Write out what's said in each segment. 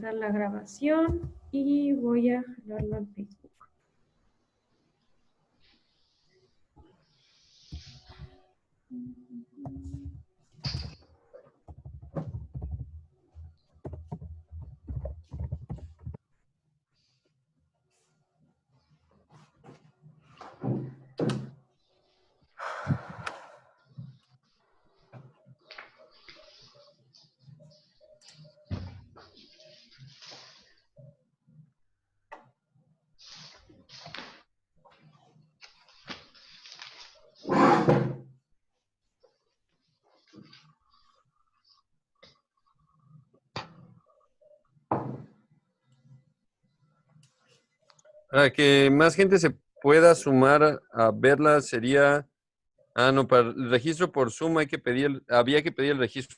empezar la grabación y voy a jalarlo al Facebook. Para que más gente se pueda sumar a verla sería... Ah, no, para el registro por Zoom había que pedir el registro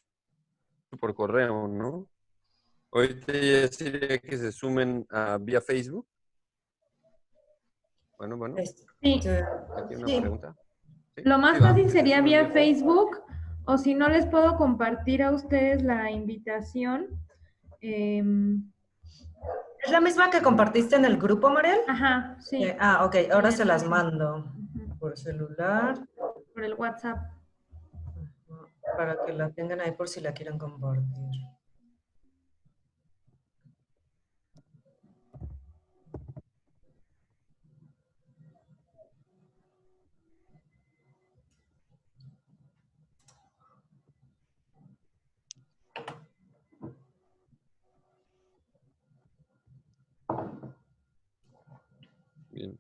por correo, ¿no? Ahorita ya sería que se sumen vía Facebook. Bueno. Sí. Aquí una Sí. pregunta. ¿Sí? Lo más ¿Sí va? fácil ¿Que se sería sumen vía Facebook, o si no les puedo compartir a ustedes la invitación. ¿Es la misma que compartiste en el grupo, Mariel? Ajá, sí. Ok, ahora se las mando por celular. Por el WhatsApp. Para que la tengan ahí por si la quieren compartir. Bien.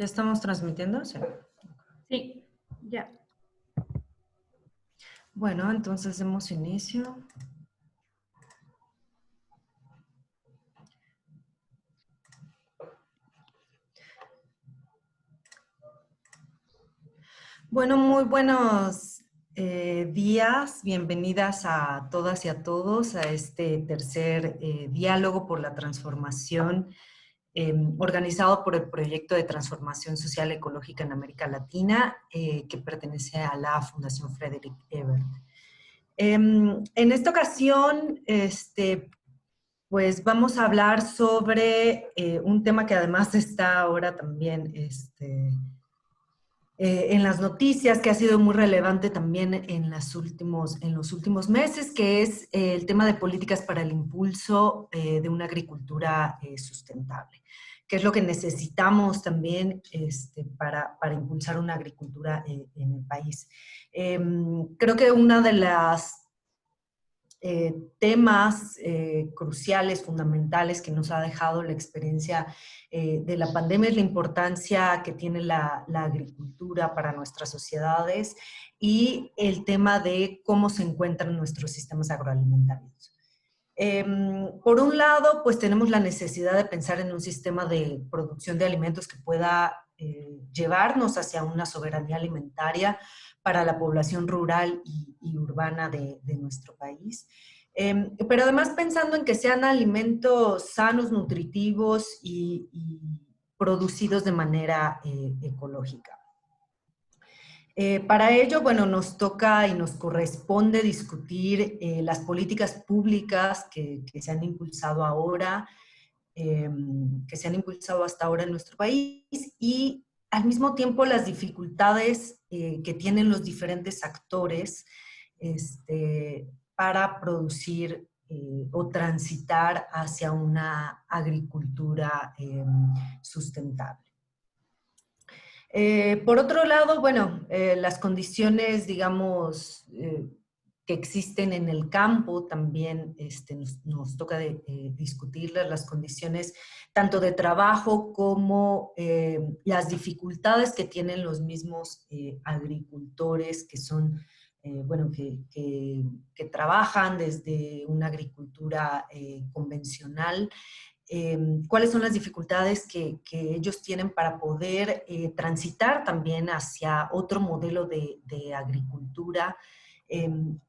¿Ya estamos transmitiendo? Sí. Sí, ya. Bueno, entonces demos inicio. Bueno, muy buenos días. Bienvenidas a todas y a todos a este tercer diálogo por la transformación organizado por el Proyecto de Transformación Social Ecológica en América Latina, que pertenece a la Fundación Frederick Ebert. En esta ocasión, pues vamos a hablar sobre un tema que además está ahora también en las noticias, que ha sido muy relevante también en los últimos meses, que es el tema de políticas para el impulso de una agricultura sustentable, que es lo que necesitamos también para impulsar una agricultura en el país. Creo que una de las temas cruciales, fundamentales que nos ha dejado la experiencia de la pandemia es la importancia que tiene la agricultura para nuestras sociedades y el tema de cómo se encuentran nuestros sistemas agroalimentarios. Por un lado, pues tenemos la necesidad de pensar en un sistema de producción de alimentos que pueda llevarnos hacia una soberanía alimentaria para la población rural y urbana de nuestro país. Pero además pensando en que sean alimentos sanos, nutritivos y producidos de manera ecológica. Para ello, bueno, nos toca y nos corresponde discutir las políticas públicas que se han impulsado ahora, que se han impulsado hasta ahora en nuestro país y al mismo tiempo las dificultades que tienen los diferentes actores para producir o transitar hacia una agricultura sustentable. Por otro lado, bueno, las condiciones, digamos, que existen en el campo, también nos toca discutirlas, las condiciones tanto de trabajo como las dificultades que tienen los mismos agricultores que son, bueno, que trabajan desde una agricultura convencional. Cuáles son las dificultades que ellos tienen para poder transitar también hacia otro modelo de agricultura,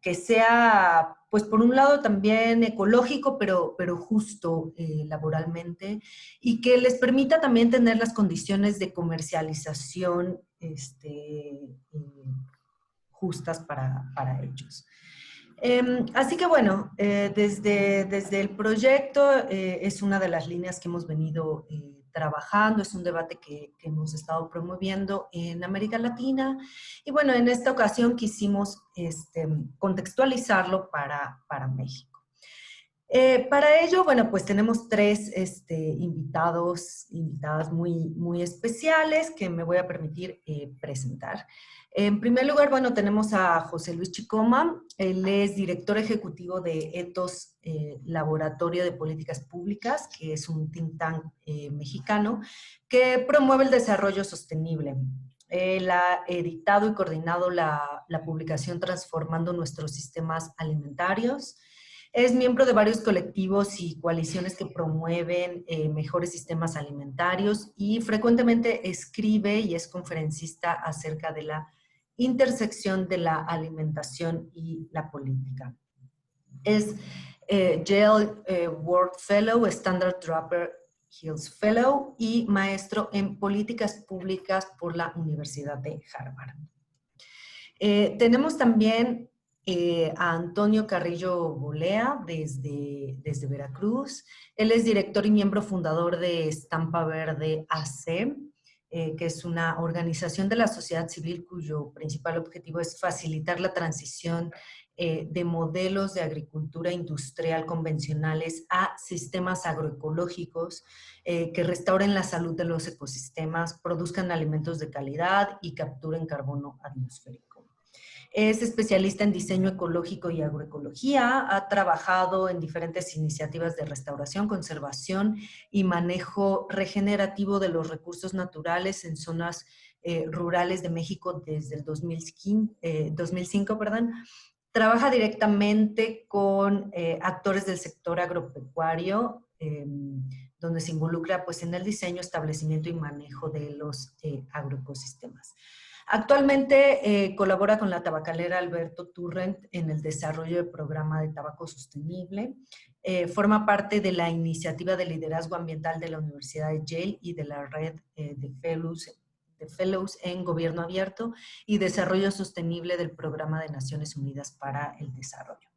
que sea, pues por un lado también ecológico, pero justo laboralmente, y que les permita también tener las condiciones de comercialización justas para ellos. Así que bueno, desde el proyecto es una de las líneas que hemos venido trabajando, es un debate que hemos estado promoviendo en América Latina y bueno, en esta ocasión quisimos contextualizarlo para México. Para ello, bueno, pues tenemos tres invitadas muy especiales que me voy a permitir presentar. En primer lugar, bueno, tenemos a José Luis Chicoma. Él es director ejecutivo de Ethos Laboratorio de Políticas Públicas, que es un think tank mexicano que promueve el desarrollo sostenible. Él ha editado y coordinado la publicación Transformando Nuestros Sistemas Alimentarios. Es miembro de varios colectivos y coaliciones que promueven mejores sistemas alimentarios y frecuentemente escribe y es conferencista acerca de la intersección de la alimentación y la política. Es Yale World Fellow, Standard Draper Hills Fellow y maestro en políticas públicas por la Universidad de Harvard. Tenemos también a Antonio Carrillo Bolea desde Veracruz. Él es director y miembro fundador de Estampa Verde AC, que es una organización de la sociedad civil cuyo principal objetivo es facilitar la transición de modelos de agricultura industrial convencionales a sistemas agroecológicos que restauren la salud de los ecosistemas, produzcan alimentos de calidad y capturen carbono atmosférico. Es especialista en diseño ecológico y agroecología, ha trabajado en diferentes iniciativas de restauración, conservación y manejo regenerativo de los recursos naturales en zonas rurales de México desde el 2005. Trabaja directamente con actores del sector agropecuario, donde se involucra pues, en el diseño, establecimiento y manejo de los agroecosistemas. Actualmente colabora con la tabacalera Alberto Turrent en el desarrollo del programa de tabaco sostenible. Forma parte de la iniciativa de liderazgo ambiental de la Universidad de Yale y de la red de fellows en gobierno abierto y desarrollo sostenible del programa de Naciones Unidas para el Desarrollo.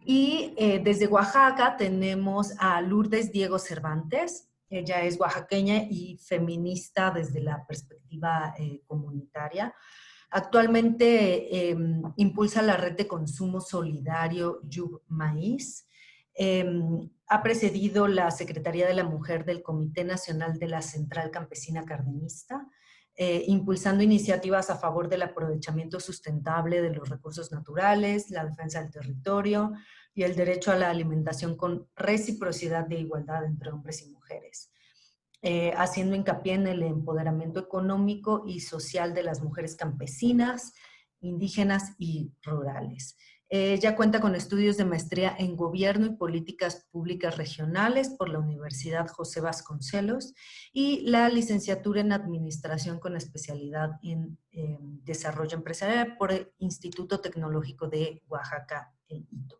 Y desde Oaxaca tenemos a Lourdes Diego Cervantes. Ella es oaxaqueña y feminista desde la perspectiva comunitaria. Actualmente impulsa la red de consumo solidario Yub Maíz. Ha precedido la Secretaría de la Mujer del Comité Nacional de la Central Campesina Cardenista, impulsando iniciativas a favor del aprovechamiento sustentable de los recursos naturales, la defensa del territorio y el derecho a la alimentación con reciprocidad de igualdad entre hombres y mujeres, haciendo hincapié en el empoderamiento económico y social de las mujeres campesinas, indígenas y rurales. Ella cuenta con estudios de maestría en Gobierno y Políticas Públicas Regionales por la Universidad José Vasconcelos y la licenciatura en Administración con especialidad en Desarrollo Empresarial por el Instituto Tecnológico de Oaxaca, el ITO.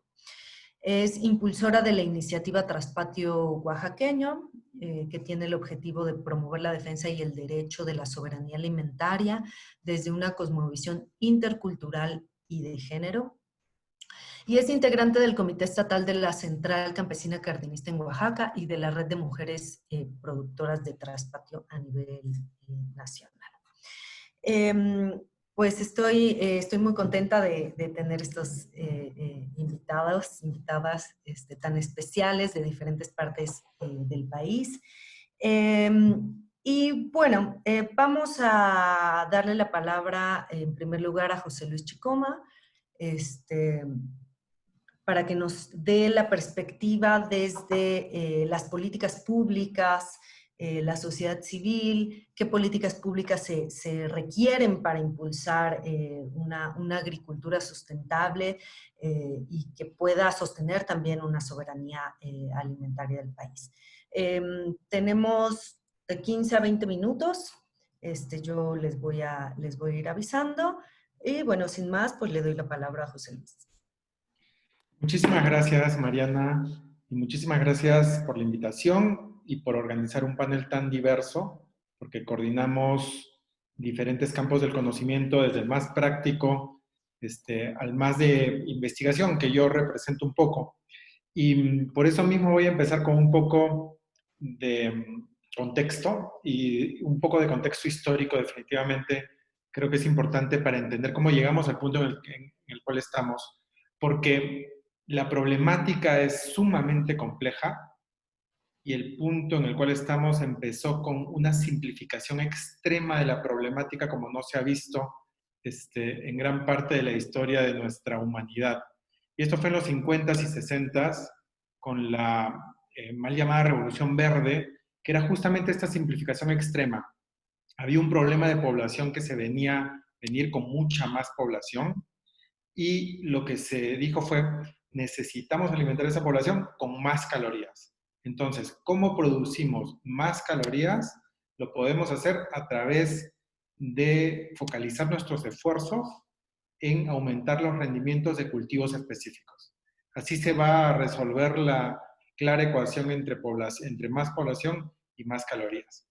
Es impulsora de la iniciativa Traspatio Oaxaqueño, que tiene el objetivo de promover la defensa y el derecho de la soberanía alimentaria desde una cosmovisión intercultural y de género. Y es integrante del Comité Estatal de la Central Campesina Cardenista en Oaxaca y de la Red de Mujeres Productoras de Traspatio a nivel nacional. Pues estoy muy contenta de tener estos invitadas tan especiales de diferentes partes del país. Y bueno, vamos a darle la palabra en primer lugar a José Luis Chicoma. para que nos dé la perspectiva desde las políticas públicas, la sociedad civil, qué políticas públicas se requieren para impulsar una agricultura sustentable y que pueda sostener también una soberanía alimentaria del país. Tenemos de 15 a 20 minutos. Yo les voy a ir avisando. Y bueno, sin más, pues le doy la palabra a José Luis. Muchísimas gracias, Mariana, y muchísimas gracias por la invitación y por organizar un panel tan diverso, porque coordinamos diferentes campos del conocimiento, desde el más práctico al más de investigación, que yo represento un poco. Y por eso mismo voy a empezar con un poco de contexto, y un poco de contexto histórico. Definitivamente creo que es importante para entender cómo llegamos al punto en el cual estamos, porque la problemática es sumamente compleja y el punto en el cual estamos empezó con una simplificación extrema de la problemática como no se ha visto en gran parte de la historia de nuestra humanidad. Y esto fue en los 50s y 60s con la mal llamada Revolución Verde, que era justamente esta simplificación extrema. Había un problema de población que se venir con mucha más población, y lo que se dijo fue: necesitamos alimentar a esa población con más calorías. Entonces, ¿cómo producimos más calorías? Lo podemos hacer a través de focalizar nuestros esfuerzos en aumentar los rendimientos de cultivos específicos. Así se va a resolver la clara ecuación entre más población y más calorías.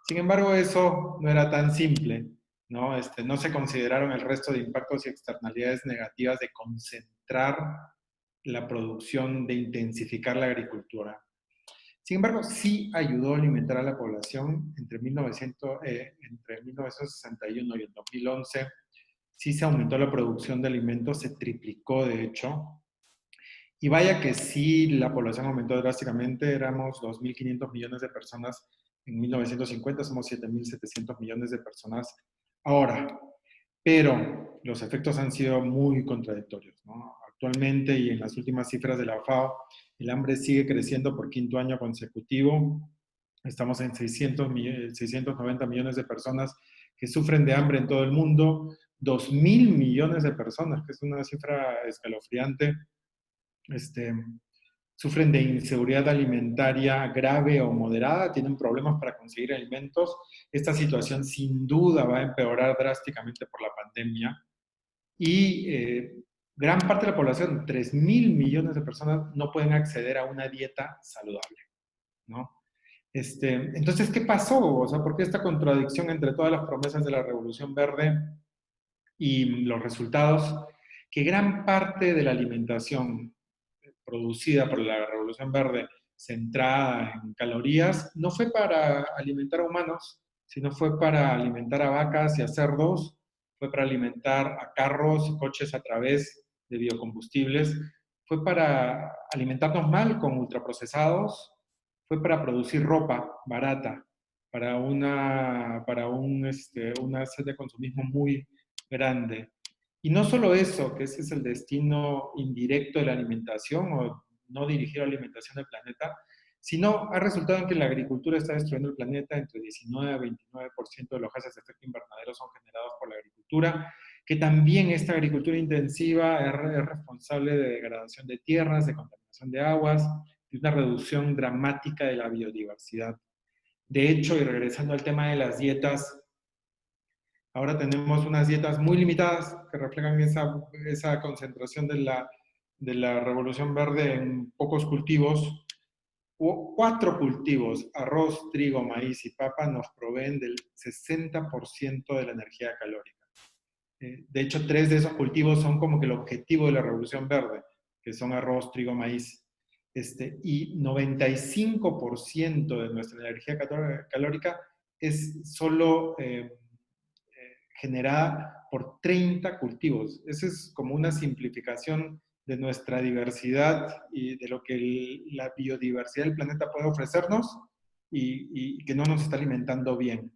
Sin embargo, eso no era tan simple, ¿no? No se consideraron el resto de impactos y externalidades negativas de concentrar la producción, de intensificar la agricultura. Sin embargo, sí ayudó a alimentar a la población entre 1961 y el 2011. Sí se aumentó la producción de alimentos, se triplicó de hecho. Y vaya que sí, la población aumentó drásticamente. Éramos 2.500 millones de personas en 1950, somos 7.700 millones de personas ahora. Pero los efectos han sido muy contradictorios, ¿no? Actualmente, y en las últimas cifras de la FAO, el hambre sigue creciendo por quinto año consecutivo. Estamos en 690 millones de personas que sufren de hambre en todo el mundo. 2.000 millones de personas, que es una cifra escalofriante, sufren de inseguridad alimentaria grave o moderada, tienen problemas para conseguir alimentos. Esta situación sin duda va a empeorar drásticamente por la pandemia. Y gran parte de la población, 3.000 millones de personas, no pueden acceder a una dieta saludable, ¿no? Entonces, ¿qué pasó? O sea, ¿por qué esta contradicción entre todas las promesas de la Revolución Verde y los resultados? Que gran parte de la alimentación producida por la Revolución Verde, centrada en calorías, no fue para alimentar a humanos, sino fue para alimentar a vacas y a cerdos, fue para alimentar a carros y coches a través de biocombustibles, fue para alimentarnos mal con ultraprocesados, fue para producir ropa barata, para una sed de consumismo muy grande. Y no solo eso, que ese es el destino indirecto de la alimentación o no dirigir la alimentación del planeta, sino ha resultado en que la agricultura está destruyendo el planeta. Entre 19 a 29% de los gases de efecto invernadero son generados por la agricultura, que también esta agricultura intensiva es responsable de degradación de tierras, de contaminación de aguas, de una reducción dramática de la biodiversidad. De hecho, y regresando al tema de las dietas, ahora tenemos unas dietas muy limitadas que reflejan esa concentración de la Revolución Verde en pocos cultivos. 4 cultivos, arroz, trigo, maíz y papa, nos proveen del 60% de la energía calórica. De hecho, 3 de esos cultivos son como que el objetivo de la Revolución Verde, que son arroz, trigo, maíz. Y 95% de nuestra energía calórica es solo generada por 30 cultivos. Esa es como una simplificación de nuestra diversidad y de lo que la biodiversidad del planeta puede ofrecernos y que no nos está alimentando bien.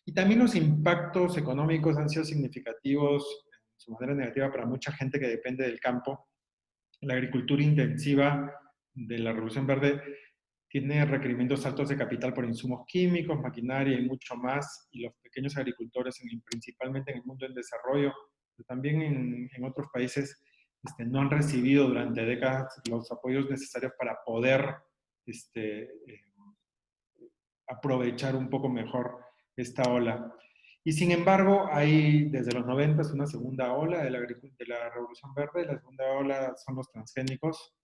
Y también los impactos económicos han sido significativos en su manera negativa para mucha gente que depende del campo. La agricultura intensiva de la Revolución Verde tiene requerimientos altos de capital por insumos químicos, maquinaria y mucho más, y los pequeños agricultores, principalmente en el mundo en desarrollo, pero también en otros países, no han recibido durante décadas los apoyos necesarios para poder aprovechar un poco mejor esta ola. Y sin embargo, hay desde los 90 una segunda ola de la Revolución Verde. La segunda ola son los transgénicos,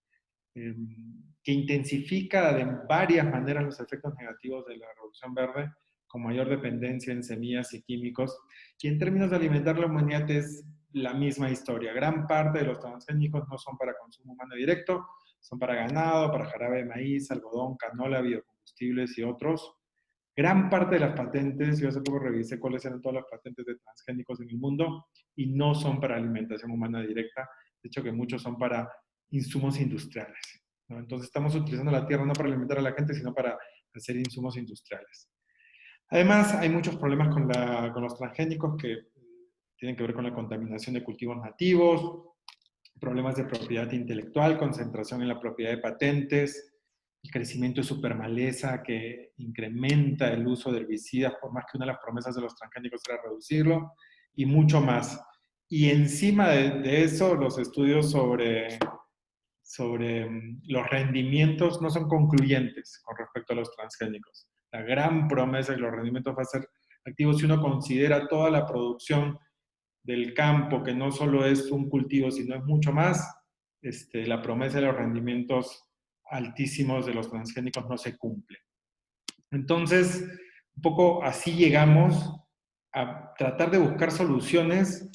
que intensifica de varias maneras los efectos negativos de la Revolución Verde, con mayor dependencia en semillas y químicos. Y en términos de alimentar la humanidad es la misma historia. Gran parte de los transgénicos no son para consumo humano directo, son para ganado, para jarabe de maíz, algodón, canola, biocombustibles y otros. Gran parte de las patentes, yo hace poco revisé cuáles eran todas las patentes de transgénicos en el mundo y no son para alimentación humana directa. De hecho, que muchos son para insumos industriales, ¿no? Entonces estamos utilizando la tierra no para alimentar a la gente, sino para hacer insumos industriales. Además, hay muchos problemas con los transgénicos que tienen que ver con la contaminación de cultivos nativos, problemas de propiedad intelectual, concentración en la propiedad de patentes, el crecimiento de supermaleza que incrementa el uso de herbicidas, por más que una de las promesas de los transgénicos era reducirlo, y mucho más. Y encima de eso, los estudios sobre los rendimientos no son concluyentes con respecto a los transgénicos. La gran promesa de los rendimientos va a ser activos si uno considera toda la producción del campo, que no solo es un cultivo, sino es mucho más. La promesa de los rendimientos altísimos de los transgénicos no se cumple. Entonces, un poco así llegamos a tratar de buscar soluciones,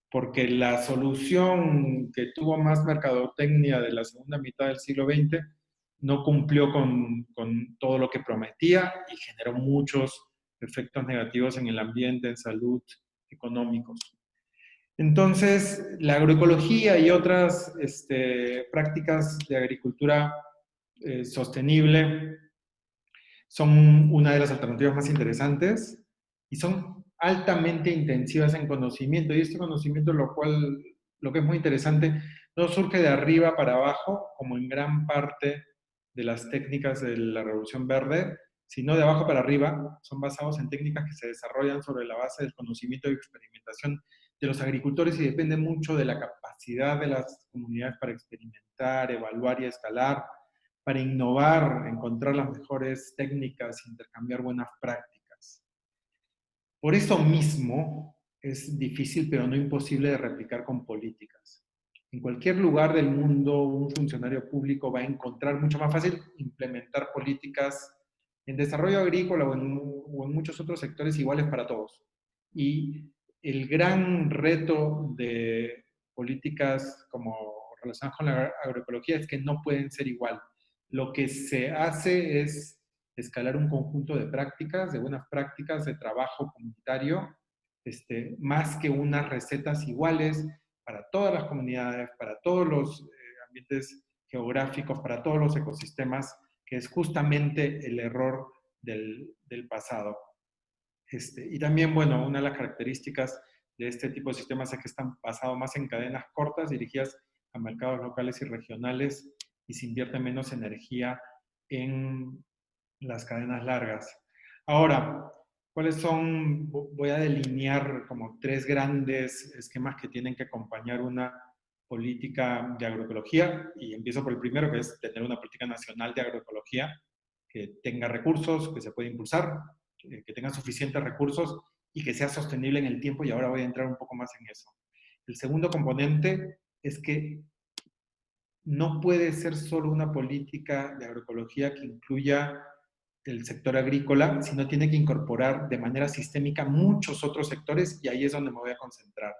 porque la solución que tuvo más mercadotecnia de la segunda mitad del siglo XX no cumplió con todo lo que prometía y generó muchos efectos negativos en el ambiente, en salud, económicos. Entonces, la agroecología y otras prácticas de agricultura sostenible son una de las alternativas más interesantes y son altamente intensivas en conocimiento. Y este conocimiento, lo que es muy interesante, no surge de arriba para abajo, como en gran parte de las técnicas de la Revolución Verde, sino de abajo para arriba. Son basados en técnicas que se desarrollan sobre la base del conocimiento y experimentación de los agricultores y depende mucho de la capacidad de las comunidades para experimentar, evaluar y escalar, para innovar, encontrar las mejores técnicas, intercambiar buenas prácticas. Por eso mismo es difícil, pero no imposible de replicar con políticas. En cualquier lugar del mundo, un funcionario público va a encontrar mucho más fácil implementar políticas en desarrollo agrícola o en muchos otros sectores iguales para todos. Y el gran reto de políticas como relacionadas con la agroecología es que no pueden ser igual. Lo que se hace es escalar un conjunto de prácticas, de buenas prácticas de trabajo comunitario, más que unas recetas iguales para todas las comunidades, para todos los ambientes geográficos, para todos los ecosistemas, que es justamente el error del pasado. Y también, bueno, una de las características de este tipo de sistemas es que están basados más en cadenas cortas, dirigidas a mercados locales y regionales, y se invierte menos energía en las cadenas largas. Ahora, ¿cuáles son? Voy a delinear como 3 grandes esquemas que tienen que acompañar una política de agroecología, y empiezo por el primero, que es tener una política nacional de agroecología que tenga recursos, que se pueda impulsar, que tenga suficientes recursos y que sea sostenible en el tiempo, y ahora voy a entrar un poco más en eso. El segundo componente es que no puede ser solo una política de agroecología que incluya el sector agrícola, sino tiene que incorporar de manera sistémica muchos otros sectores, y ahí es donde me voy a concentrar.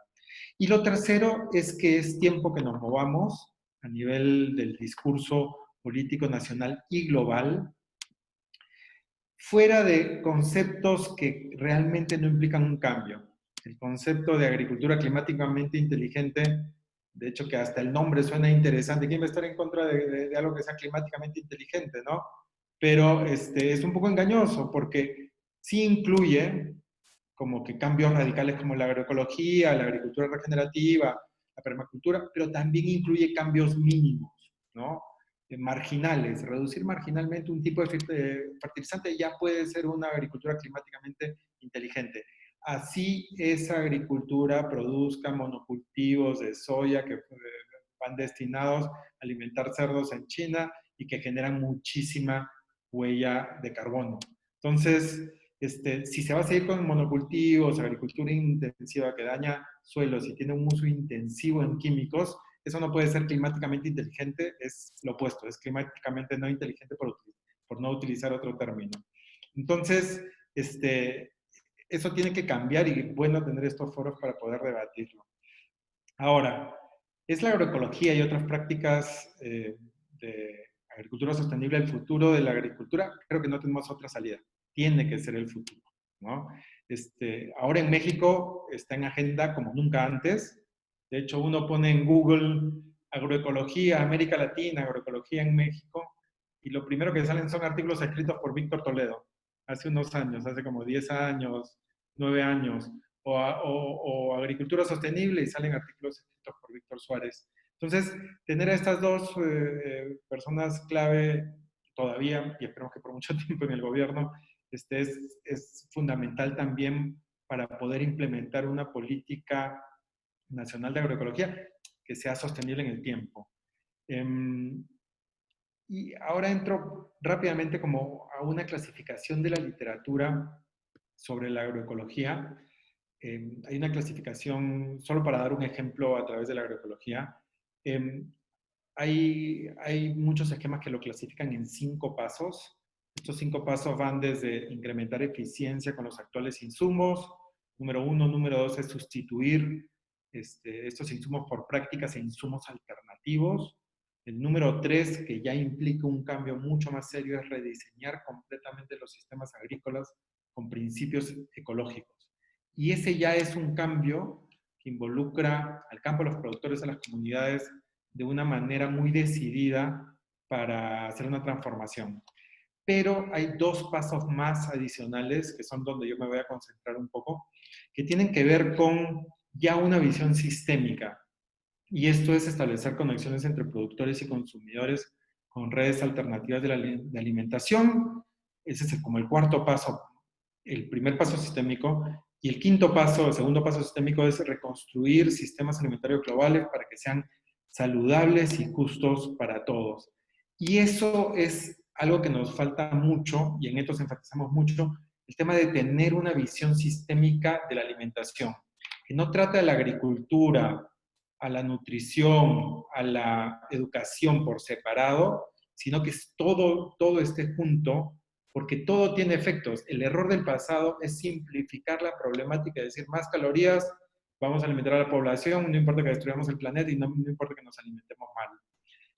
Y lo tercero es que es tiempo que nos movamos a nivel del discurso político nacional y global, fuera de conceptos que realmente no implican un cambio. El concepto de agricultura climáticamente inteligente, de hecho que hasta el nombre suena interesante. ¿Quién va a estar en contra de algo que sea climáticamente inteligente, no? Pero es un poco engañoso, porque sí incluye como que cambios radicales como la agroecología, la agricultura regenerativa, la permacultura, pero también incluye cambios mínimos, ¿no? Marginales. Reducir marginalmente un tipo de fertilizante ya puede ser una agricultura climáticamente inteligente. Así esa agricultura produzca monocultivos de soya que van destinados a alimentar cerdos en China y que generan muchísima huella de carbono. Entonces, si se va a seguir con monocultivos, agricultura intensiva que daña suelos y tiene un uso intensivo en químicos, eso no puede ser climáticamente inteligente, es lo opuesto, es climáticamente no inteligente por no utilizar otro término. Entonces, eso tiene que cambiar y es bueno tener estos foros para poder debatirlo. Ahora, ¿es la agroecología y otras prácticas de agricultura sostenible el futuro de la agricultura? Creo que no tenemos otra salida. Tiene que ser el futuro, ¿no? Ahora en México está en agenda como nunca antes. De hecho, uno pone en Google agroecología, América Latina, agroecología en México, y lo primero que salen son artículos escritos por Víctor Toledo, hace unos años, hace como 10 años, 9 años, o agricultura sostenible y salen artículos escritos por Víctor Suárez. Entonces, tener a estas dos personas clave todavía, y esperemos que por mucho tiempo en el gobierno, es fundamental también para poder implementar una política nacional de agroecología que sea sostenible en el tiempo. Y ahora entro rápidamente como a una clasificación de la literatura sobre la agroecología. Hay una clasificación, solo para dar un ejemplo a través de la agroecología, hay muchos esquemas que lo clasifican en 5 pasos. Estos 5 pasos van desde incrementar eficiencia con los actuales insumos. Número 1, número 2 es sustituir estos insumos por prácticas e insumos alternativos. El número 3, que ya implica un cambio mucho más serio, es rediseñar completamente los sistemas agrícolas con principios ecológicos. Y ese ya es un cambio que involucra al campo, a los productores, a las comunidades, de una manera muy decidida para hacer una transformación. Pero hay 2 pasos más adicionales, que son donde yo me voy a concentrar un poco, que tienen que ver con ya una visión sistémica. Y esto es establecer conexiones entre productores y consumidores con redes alternativas de alimentación. Ese es como el 4.º paso, el primer paso sistémico. Y el 5.º paso, el segundo paso sistémico, es reconstruir sistemas alimentarios globales para que sean saludables y justos para todos. Y eso es algo que nos falta mucho, y en esto enfatizamos mucho, el tema de tener una visión sistémica de la alimentación, que no trata de la agricultura, a la nutrición, a la educación por separado, sino que todo esté junto, porque todo tiene efectos. El error del pasado es simplificar la problemática, es decir, más calorías, vamos a alimentar a la población, no importa que destruyamos el planeta y no importa que nos alimentemos mal.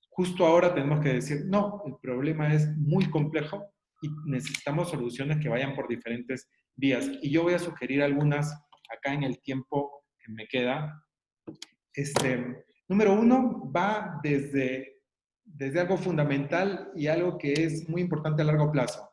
Justo ahora tenemos que decir, no, el problema es muy complejo y necesitamos soluciones que vayan por diferentes vías. Y yo voy a sugerir algunas acá en el tiempo que me queda. Número 1 va desde algo fundamental y algo que es muy importante a largo plazo.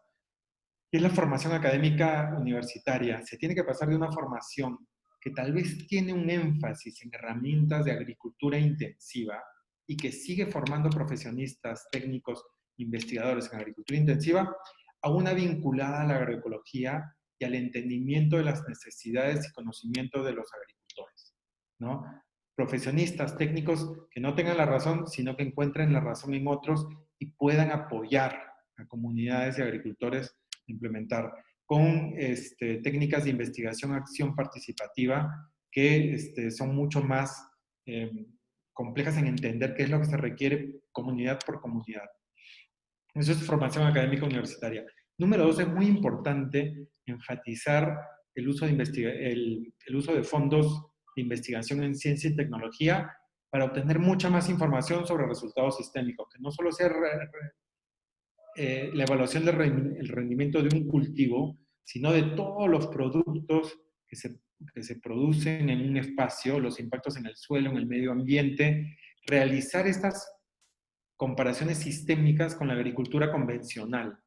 Y es la formación académica universitaria. Se tiene que pasar de una formación que tal vez tiene un énfasis en herramientas de agricultura intensiva y que sigue formando profesionistas, técnicos, investigadores en agricultura intensiva, a una vinculada a la agroecología y al entendimiento de las necesidades y conocimiento de los agricultores, ¿no? Profesionistas, técnicos que no tengan la razón, sino que encuentren la razón en otros y puedan apoyar a comunidades y agricultores a implementar con técnicas de investigación, acción participativa que son mucho más complejas en entender qué es lo que se requiere comunidad por comunidad. Eso es formación académica universitaria. Número 2, es muy importante enfatizar el uso de fondos de investigación en ciencia y tecnología para obtener mucha más información sobre resultados sistémicos, que no solo sea la evaluación del rendimiento de un cultivo, sino de todos los productos que se producen en un espacio, los impactos en el suelo, en el medio ambiente, realizar estas comparaciones sistémicas con la agricultura convencional,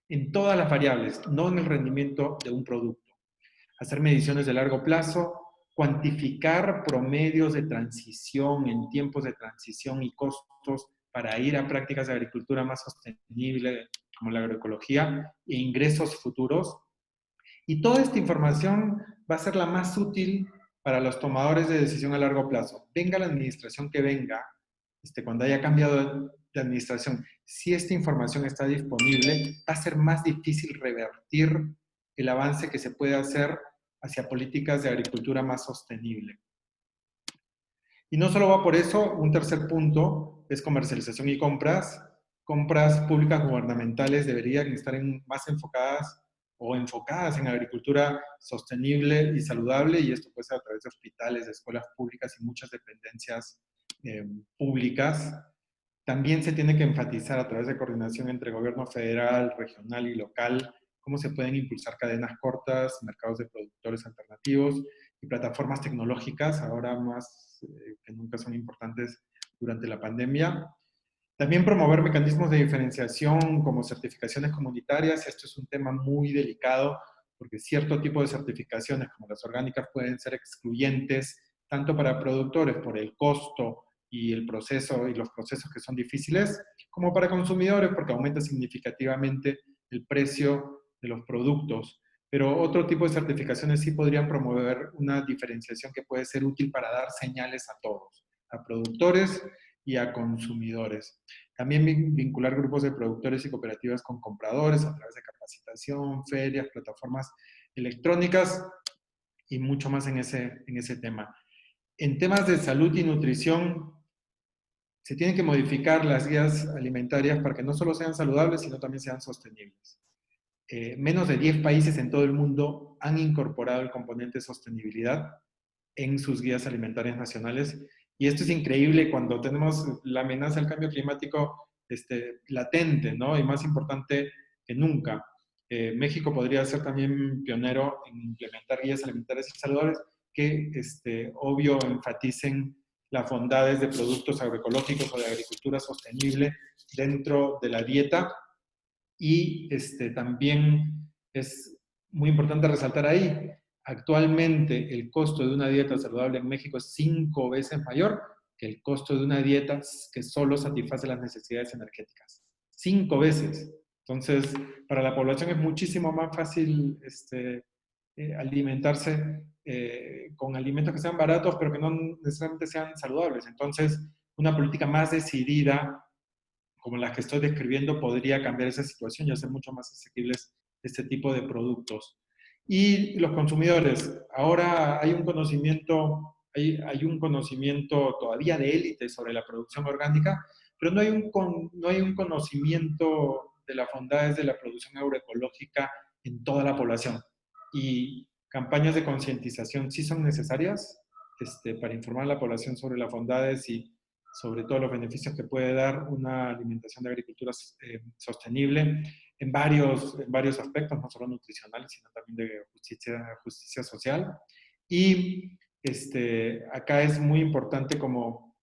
en todas las variables, no en el rendimiento de un producto. hacer mediciones de largo plazo, cuantificar promedios de transición en tiempos de transición y costos para ir a prácticas de agricultura más sostenible como la agroecología e ingresos futuros. Y toda esta información va a ser la más útil para los tomadores de decisión a largo plazo. Venga la administración que venga, cuando haya cambiado de administración, si esta información está disponible, va a ser más difícil revertir el avance que se puede hacer hacia políticas de agricultura más sostenible. Y no solo va por eso, un tercer punto es comercialización y compras. Compras públicas gubernamentales deberían estar más enfocadas en agricultura sostenible y saludable, y esto puede ser a través de hospitales, de escuelas públicas y muchas dependencias públicas. También se tiene que enfatizar a través de coordinación entre gobierno federal, regional y local cómo se pueden impulsar cadenas cortas, mercados de productores alternativos y plataformas tecnológicas, ahora más que nunca son importantes durante la pandemia. También promover mecanismos de diferenciación como certificaciones comunitarias. Esto es un tema muy delicado porque cierto tipo de certificaciones como las orgánicas pueden ser excluyentes tanto para productores por el costo y el proceso y los procesos que son difíciles, como para consumidores porque aumenta significativamente el precio de los productos. Pero otro tipo de certificaciones sí podrían promover una diferenciación que puede ser útil para dar señales a todos, a productores y a consumidores. También vincular grupos de productores y cooperativas con compradores a través de capacitación, ferias, plataformas electrónicas y mucho más en ese tema. En temas de salud y nutrición, se tienen que modificar las guías alimentarias para que no solo sean saludables, sino también sean sostenibles. Menos de 10 países en todo el mundo han incorporado el componente sostenibilidad en sus guías alimentarias nacionales. Y esto es increíble cuando tenemos la amenaza del cambio climático latente, ¿no? Y más importante que nunca. México podría ser también pionero en implementar guías alimentarias y saludables que, obvio, enfaticen las bondades de productos agroecológicos o de agricultura sostenible dentro de la dieta. Y también es muy importante resaltar ahí, actualmente el costo de una dieta saludable en México es 5 veces mayor que el costo de una dieta que solo satisface las necesidades energéticas. 5 veces. Entonces, para la población es muchísimo más fácil alimentarse con alimentos que sean baratos, pero que no necesariamente sean saludables. Entonces, una política más decidida como las que estoy describiendo podría cambiar esa situación y hacer mucho más asequibles este tipo de productos. Y los consumidores, ahora hay un conocimiento, hay un conocimiento todavía de élite sobre la producción orgánica, pero no hay un conocimiento de las bondades de la producción agroecológica en toda la población. Y campañas de concientización sí son necesarias para informar a la población sobre las bondades y sobre todo los beneficios que puede dar una alimentación de agricultura sostenible en varios aspectos, no solo nutricionales, sino también de justicia social. Y acá es muy importante como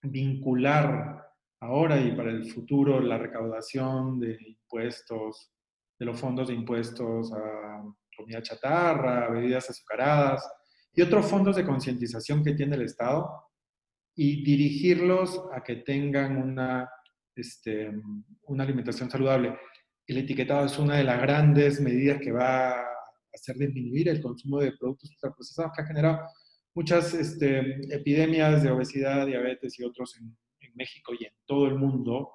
vincular ahora y para el futuro la recaudación de impuestos, de los fondos de impuestos a comida chatarra, bebidas azucaradas y otros fondos de concientización que tiene el Estado, y dirigirlos a que tengan una alimentación saludable. El etiquetado es una de las grandes medidas que va a hacer disminuir el consumo de productos ultraprocesados, que ha generado muchas epidemias de obesidad, diabetes y otros en México y en todo el mundo,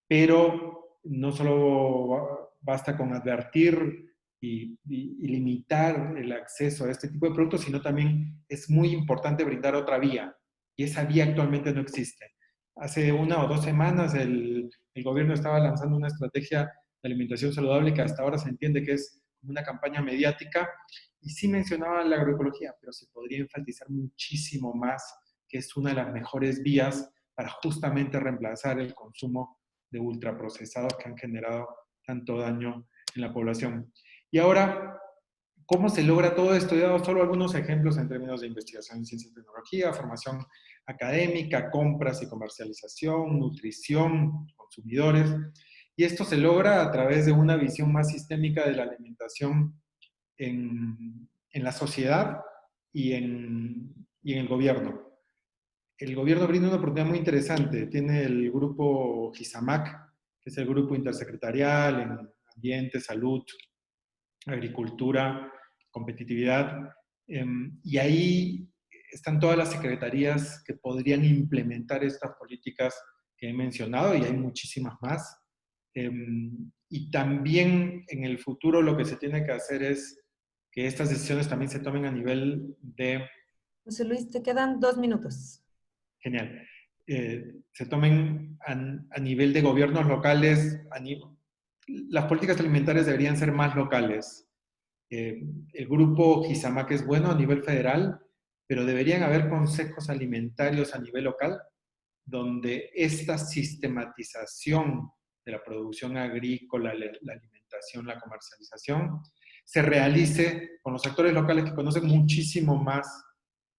pero no solo basta con advertir y limitar el acceso a este tipo de productos, sino también es muy importante brindar otra vía, y esa vía actualmente no existe. Hace 1 o 2 semanas el gobierno estaba lanzando una estrategia de alimentación saludable que hasta ahora se entiende que es una campaña mediática, y sí mencionaba la agroecología, pero se podría enfatizar muchísimo más que es una de las mejores vías para justamente reemplazar el consumo de ultraprocesados que han generado tanto daño en la población. Y ahora, ¿cómo se logra todo esto? He dado solo algunos ejemplos en términos de investigación en ciencia y tecnología, formación académica, compras y comercialización, nutrición, consumidores. Y esto se logra a través de una visión más sistémica de la alimentación en en la sociedad y y en el gobierno. El gobierno brinda una oportunidad muy interesante. Tiene el grupo GISAMAC, que es el grupo intersecretarial en ambiente, salud, agricultura, competitividad, y ahí están todas las secretarías que podrían implementar estas políticas que he mencionado, y hay muchísimas más. Y también en el futuro lo que se tiene que hacer es que estas decisiones también se tomen a nivel de... José Luis, te quedan 2 minutos. Genial. Se tomen a nivel de gobiernos locales, las políticas alimentarias deberían ser más locales. El grupo GISAMAC es bueno a nivel federal, pero deberían haber consejos alimentarios a nivel local, donde esta sistematización de la producción agrícola, la alimentación, la comercialización, se realice con los actores locales que conocen muchísimo más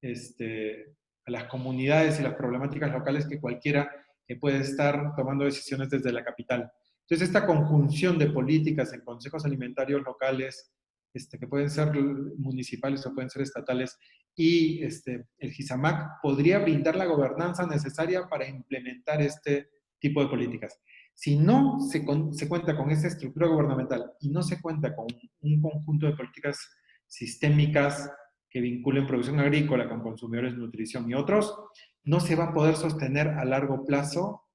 a las comunidades y las problemáticas locales que cualquiera que puede estar tomando decisiones desde la capital. Entonces, esta conjunción de políticas en consejos alimentarios locales, que pueden ser municipales o pueden ser estatales, y el GISAMAC podría brindar la gobernanza necesaria para implementar este tipo de políticas. Si no se cuenta con esa estructura gubernamental y no se cuenta con un conjunto de políticas sistémicas que vinculen producción agrícola con consumidores de nutrición y otros, no se va a poder sostener a largo plazo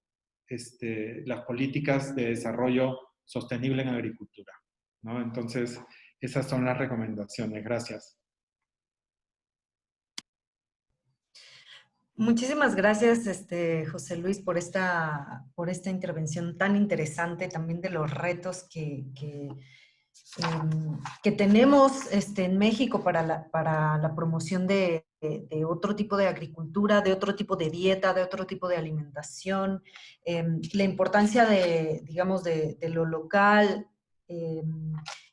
las políticas de desarrollo sostenible en agricultura, ¿no? Entonces, esas son las recomendaciones. Gracias. Muchísimas gracias, José Luis, por esta intervención tan interesante, también de los retos que tenemos en México para la promoción de otro tipo de agricultura, de otro tipo de dieta, de otro tipo de alimentación, la importancia digamos, de lo local,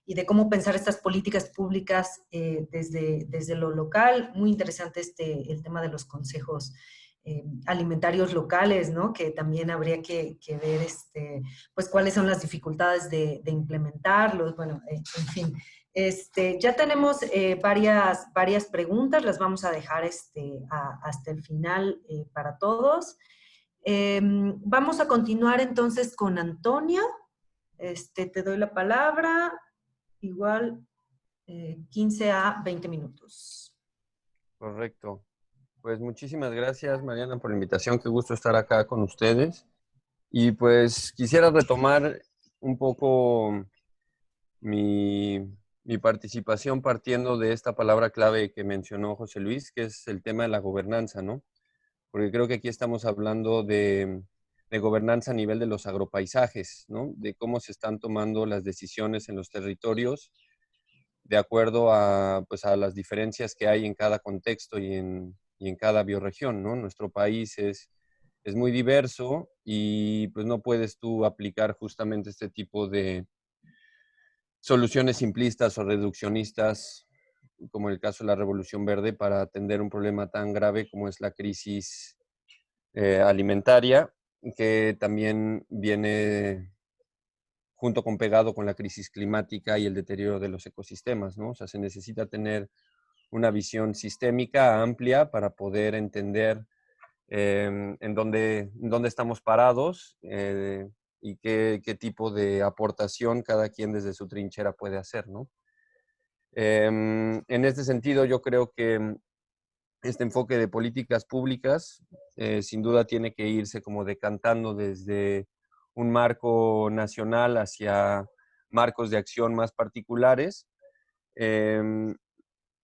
y de cómo pensar estas políticas públicas desde lo local. Muy interesante el tema de los consejos alimentarios locales, ¿no? Que también habría que ver pues cuáles son las dificultades de implementarlos. Bueno, en fin. Ya tenemos varias preguntas, las vamos a dejar hasta el final para todos. Vamos a continuar entonces con Antonio. Te doy la palabra, igual 15 a 20 minutos. Correcto. Pues muchísimas gracias, Mariana, por la invitación. Qué gusto estar acá con ustedes. Y pues quisiera retomar un poco mi participación partiendo de esta palabra clave que mencionó José Luis, que es el tema de la gobernanza, ¿no? Porque creo que aquí estamos hablando de gobernanza a nivel de los agropaisajes, ¿no? De cómo se están tomando las decisiones en los territorios de acuerdo a, pues, a las diferencias que hay en cada contexto y en cada bioregión, ¿no? Nuestro país es muy diverso y pues no puedes tú aplicar justamente este tipo de soluciones simplistas o reduccionistas, como el caso de la Revolución Verde, para atender un problema tan grave como es la crisis alimentaria, que también viene junto con pegado con la crisis climática y el deterioro de los ecosistemas, ¿no? O sea, se necesita tener una visión sistémica amplia para poder entender en dónde estamos parados y qué tipo de aportación cada quien desde su trinchera puede hacer, ¿no? En este sentido, yo creo que este enfoque de políticas públicas sin duda tiene que irse como decantando desde un marco nacional hacia marcos de acción más particulares.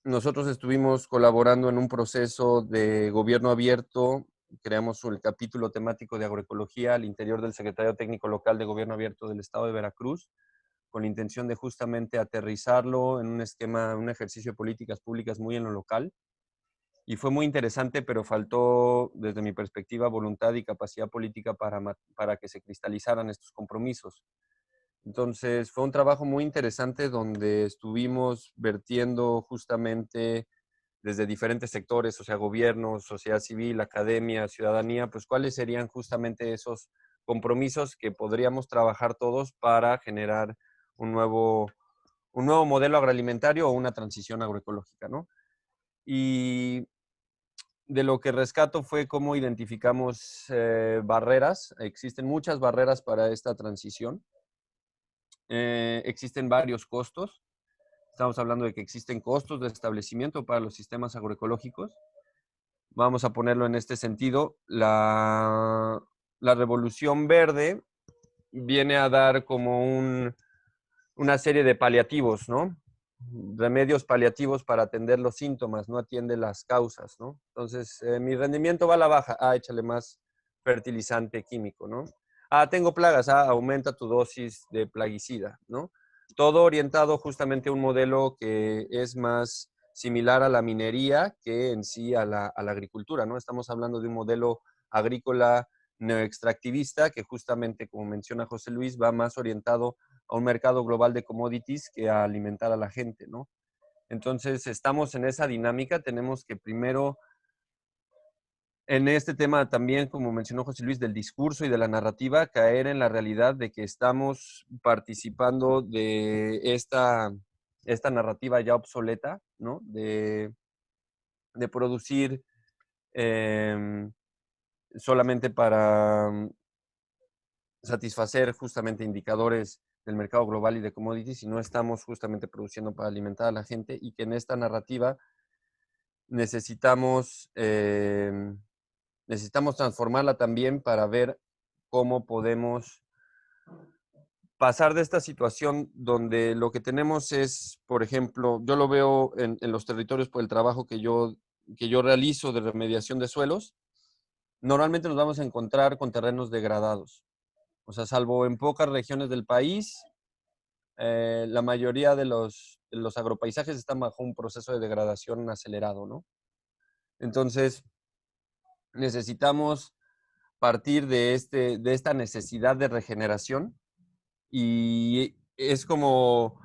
Nosotros estuvimos colaborando en un proceso de gobierno abierto, creamos el capítulo temático de agroecología al interior del Secretario Técnico Local de Gobierno Abierto del Estado de Veracruz, con la intención de justamente aterrizarlo en un esquema, un ejercicio de políticas públicas muy en lo local. Y fue muy interesante, pero faltó, desde mi perspectiva, voluntad y capacidad política para que se cristalizaran estos compromisos. Entonces, fue un trabajo muy interesante donde estuvimos vertiendo justamente desde diferentes sectores, o sea, gobierno, sociedad civil, academia, ciudadanía, pues cuáles serían justamente esos compromisos que podríamos trabajar todos para generar un nuevo un nuevo modelo agroalimentario o una transición agroecológica, ¿no? Y de lo que rescato fue cómo identificamos barreras. Existen muchas barreras para esta transición. Existen varios costos. Estamos hablando de que existen costos de establecimiento para los sistemas agroecológicos. Vamos a ponerlo en este sentido. La revolución verde viene a dar como una serie de paliativos, ¿no? Remedios paliativos para atender los síntomas, no atiende las causas, ¿no? Entonces, mi rendimiento va a la baja, échale más fertilizante químico, ¿no? Tengo plagas, aumenta tu dosis de plaguicida, ¿no? Todo orientado justamente a un modelo que es más similar a la minería que en sí a la agricultura, ¿no? Estamos hablando de un modelo agrícola neoextractivista que justamente, como menciona José Luis, va más orientado a un mercado global de commodities que a alimentar a la gente, ¿no? Entonces, estamos en esa dinámica, tenemos que primero, en este tema también, como mencionó José Luis, del discurso y de la narrativa, caer en la realidad de que estamos participando de esta narrativa ya obsoleta, ¿no? De producir solamente para satisfacer justamente indicadores del mercado global y de commodities y no estamos justamente produciendo para alimentar a la gente y que en esta narrativa necesitamos, necesitamos transformarla también para ver cómo podemos pasar de esta situación donde lo que tenemos es, por ejemplo, yo lo veo en los territorios por el trabajo que yo realizo de remediación de suelos, normalmente nos vamos a encontrar con terrenos degradados. O sea, salvo en pocas regiones del país, la mayoría de los agropaisajes están bajo un proceso de degradación acelerado, ¿no? Entonces, necesitamos partir de esta necesidad de regeneración y es como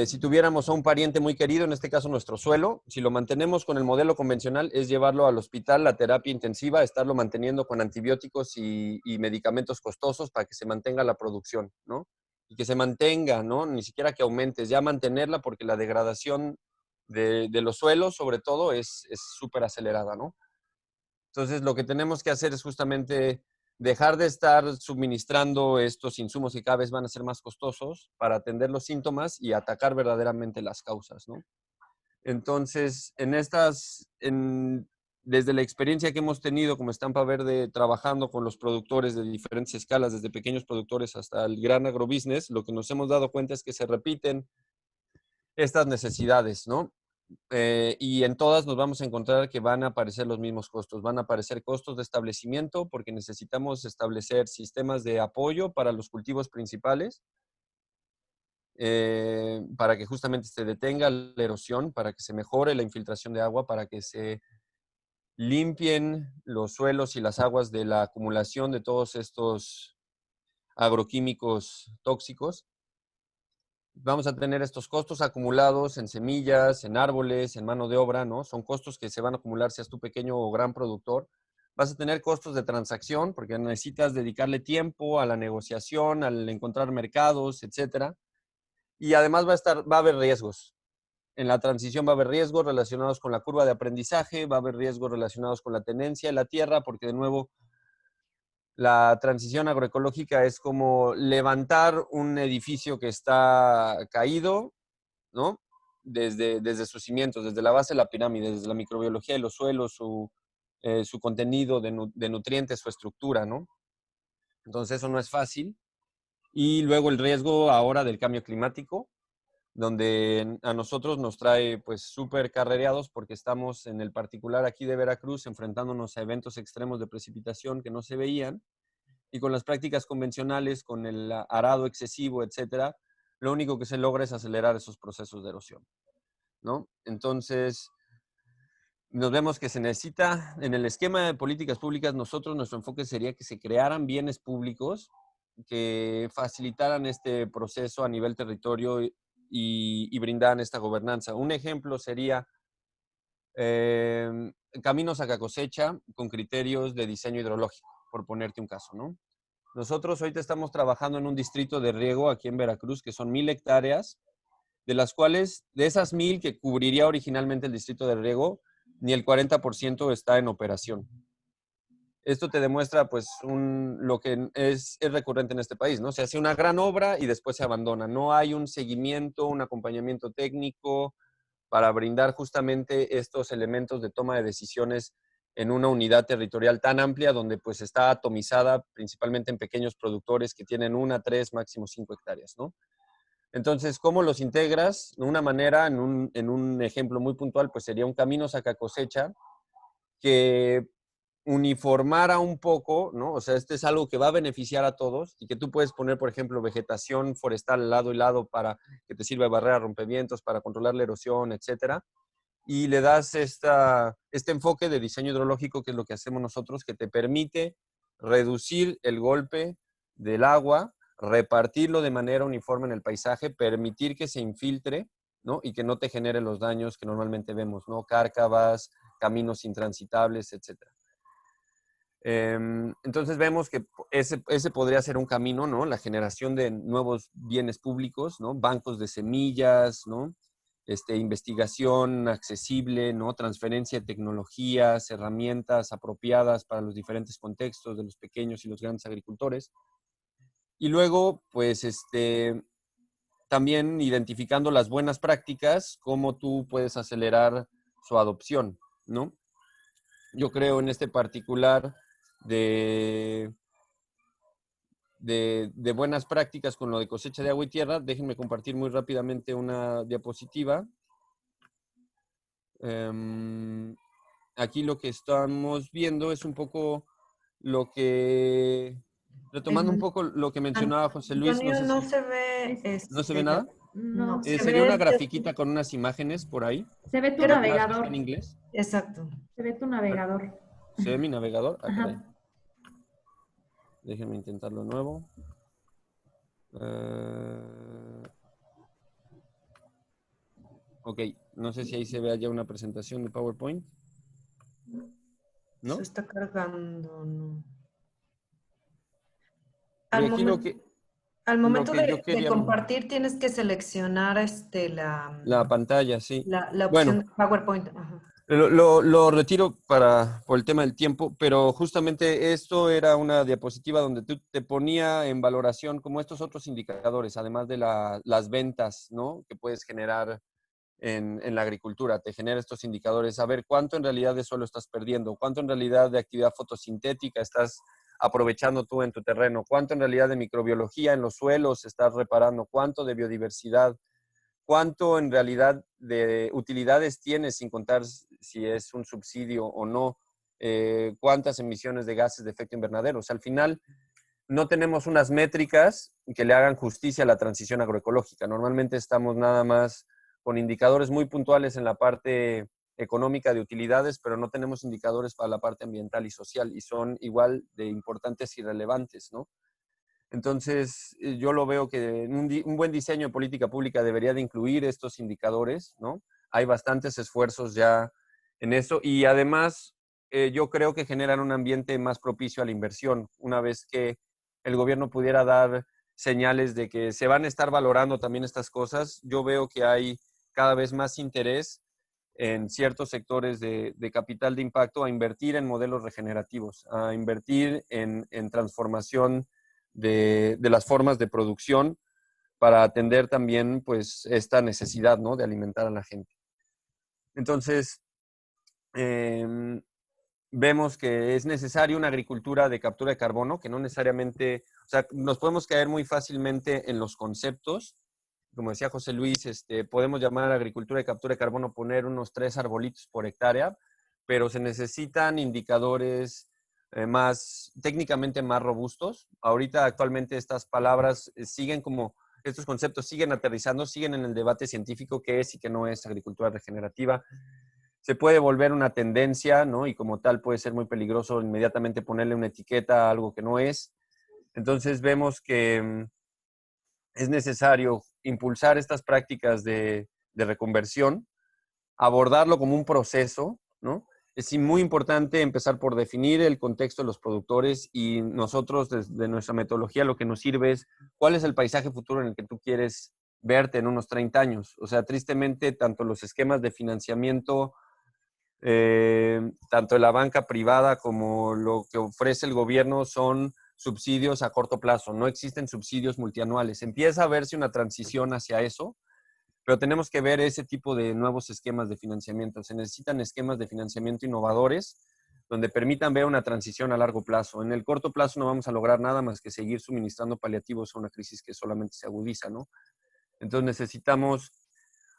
si tuviéramos a un pariente muy querido, en este caso nuestro suelo, si lo mantenemos con el modelo convencional, es llevarlo al hospital, la terapia intensiva, estarlo manteniendo con antibióticos y medicamentos costosos para que se mantenga la producción, ¿no? Y que se mantenga, ¿no? Ni siquiera que aumentes, ya mantenerla porque la degradación de los suelos, sobre todo, es súper acelerada, ¿no? Entonces, lo que tenemos que hacer es justamente dejar de estar suministrando estos insumos que cada vez van a ser más costosos para atender los síntomas y atacar verdaderamente las causas, ¿no? Entonces, desde la experiencia que hemos tenido como Estampa Verde trabajando con los productores de diferentes escalas, desde pequeños productores hasta el gran agrobusiness, lo que nos hemos dado cuenta es que se repiten estas necesidades, ¿no? Y en todas nos vamos a encontrar que van a aparecer los mismos costos. Van a aparecer costos de establecimiento porque necesitamos establecer sistemas de apoyo para los cultivos principales, para que justamente se detenga la erosión, para que se mejore la infiltración de agua, para que se limpien los suelos y las aguas de la acumulación de todos estos agroquímicos tóxicos. Vamos a tener estos costos acumulados en semillas, en árboles, en mano de obra, ¿no? Son costos que se van a acumular, seas tú pequeño o gran productor. Vas a tener costos de transacción porque necesitas dedicarle tiempo a la negociación, al encontrar mercados, etcétera. Y además va a haber riesgos. En la transición va a haber riesgos relacionados con la curva de aprendizaje, va a haber riesgos relacionados con la tenencia de la tierra, porque de nuevo la transición agroecológica es como levantar un edificio que está caído, ¿no? Desde sus cimientos, desde la base de la pirámide, desde la microbiología de los suelos, su contenido de nutrientes, su estructura, ¿no? Entonces eso no es fácil. Y luego el riesgo ahora del cambio climático, donde a nosotros nos trae pues súper carrereados porque estamos en el particular aquí de Veracruz enfrentándonos a eventos extremos de precipitación que no se veían y con las prácticas convencionales, con el arado excesivo, etcétera, lo único que se logra es acelerar esos procesos de erosión, ¿no? Entonces, nos vemos que se necesita, en el esquema de políticas públicas, nuestro enfoque sería que se crearan bienes públicos que facilitaran este proceso a nivel territorio y brindaran esta gobernanza. Un ejemplo sería caminos a cosecha con criterios de diseño hidrológico, por ponerte un caso, ¿no? Nosotros ahorita estamos trabajando en un distrito de riego aquí en Veracruz, que son 1,000 hectáreas de las cuales, de esas 1,000 que cubriría originalmente el distrito de riego, ni el 40% está en operación. Esto te demuestra pues lo que es recurrente en este país, ¿no? Se hace una gran obra y después se abandona. No hay un seguimiento, un acompañamiento técnico para brindar justamente estos elementos de toma de decisiones en una unidad territorial tan amplia donde pues está atomizada principalmente en pequeños productores que tienen 1, 3, máximo 5 hectáreas, ¿no? Entonces, ¿cómo los integras? De una manera, en un ejemplo muy puntual, pues sería un camino saca cosecha que uniformara un poco, ¿no? O sea, este es algo que va a beneficiar a todos y que tú puedes poner, por ejemplo, vegetación forestal lado y lado para que te sirva de barrera rompevientos, para controlar la erosión, etcétera. Y le das este enfoque de diseño hidrológico, que es lo que hacemos nosotros, que te permite reducir el golpe del agua, repartirlo de manera uniforme en el paisaje, permitir que se infiltre, ¿no? Y que no te genere los daños que normalmente vemos, ¿no? Cárcavas, caminos intransitables, etcétera. Entonces vemos que ese podría ser un camino, ¿no? La generación de nuevos bienes públicos, ¿no? Bancos de semillas, ¿no? Investigación accesible, ¿no? Transferencia de tecnologías, herramientas apropiadas para los diferentes contextos de los pequeños y los grandes agricultores. Y luego, pues, también identificando las buenas prácticas, cómo tú puedes acelerar su adopción, ¿no? Yo creo en este particular de buenas prácticas con lo de cosecha de agua y tierra. Déjenme compartir muy rápidamente una diapositiva. Aquí lo que estamos viendo es un poco lo que, retomando un poco lo que mencionaba José Luis, no Antonio, sé no si, se ve, ¿no se ve nada? No, se Sería una ve, grafiquita con unas imágenes por ahí. se ve tu creo, Nada más que está navegador. en inglés. exacto. Se ve tu navegador. ¿Se ve mi navegador? Ah, caray. Ajá. Déjenme intentarlo de nuevo. Ok, no sé si ahí se ve ya una presentación de PowerPoint. ¿No? Se está cargando, ¿no? Y Al aquí momento, al lo momento que yo de quería, compartir tienes que seleccionar la pantalla, sí. la opción Bueno, de PowerPoint. Ajá. lo retiro por el tema del tiempo, pero justamente esto era una diapositiva donde tú te ponía en valoración como estos otros indicadores, además de las ventas, ¿no? Que puedes generar en la agricultura. Te genera estos indicadores, saber cuánto en realidad de suelo estás perdiendo, cuánto en realidad de actividad fotosintética estás aprovechando tú en tu terreno, cuánto en realidad de microbiología en los suelos estás reparando, cuánto de biodiversidad, cuánto en realidad de utilidades tienes sin contar si es un subsidio o no, cuántas emisiones de gases de efecto invernadero. O sea, al final no tenemos unas métricas que le hagan justicia a la transición agroecológica. Normalmente estamos nada más con indicadores muy puntuales en la parte económica de utilidades, pero no tenemos indicadores para la parte ambiental y social, y son igual de importantes y relevantes, ¿no? Entonces, yo lo veo que un buen diseño de política pública debería de incluir estos indicadores, ¿no? Hay bastantes esfuerzos ya en eso, y además yo creo que generan un ambiente más propicio a la inversión. Una vez que el gobierno pudiera dar señales de que se van a estar valorando también estas cosas, yo veo que hay cada vez más interés en ciertos sectores de capital de impacto a invertir en modelos regenerativos, a invertir en transformación de las formas de producción para atender también pues esta necesidad, ¿no? De alimentar a la gente. Entonces, vemos que es necesaria una agricultura de captura de carbono, que no necesariamente, o sea, nos podemos caer muy fácilmente en los conceptos. Como decía José Luis, podemos llamar agricultura de captura de carbono, poner unos 3 arbolitos por hectárea, pero se necesitan indicadores técnicamente más robustos. Ahorita actualmente estas palabras siguen como, estos conceptos siguen aterrizando, siguen en el debate científico qué es y qué no es agricultura regenerativa. Se puede volver una tendencia, ¿no? Y como tal puede ser muy peligroso inmediatamente ponerle una etiqueta a algo que no es. Entonces vemos que es necesario impulsar estas prácticas de reconversión, abordarlo como un proceso, ¿no? Es muy importante empezar por definir el contexto de los productores y nosotros desde nuestra metodología lo que nos sirve es cuál es el paisaje futuro en el que tú quieres verte en unos 30 años. O sea, tristemente, tanto los esquemas de financiamiento, tanto de la banca privada como lo que ofrece el gobierno son subsidios a corto plazo. No existen subsidios multianuales. Empieza a verse una transición hacia eso, pero tenemos que ver ese tipo de nuevos esquemas de financiamiento. Se necesitan esquemas de financiamiento innovadores donde permitan ver una transición a largo plazo. En el corto plazo no vamos a lograr nada más que seguir suministrando paliativos a una crisis que solamente se agudiza, ¿no? Entonces necesitamos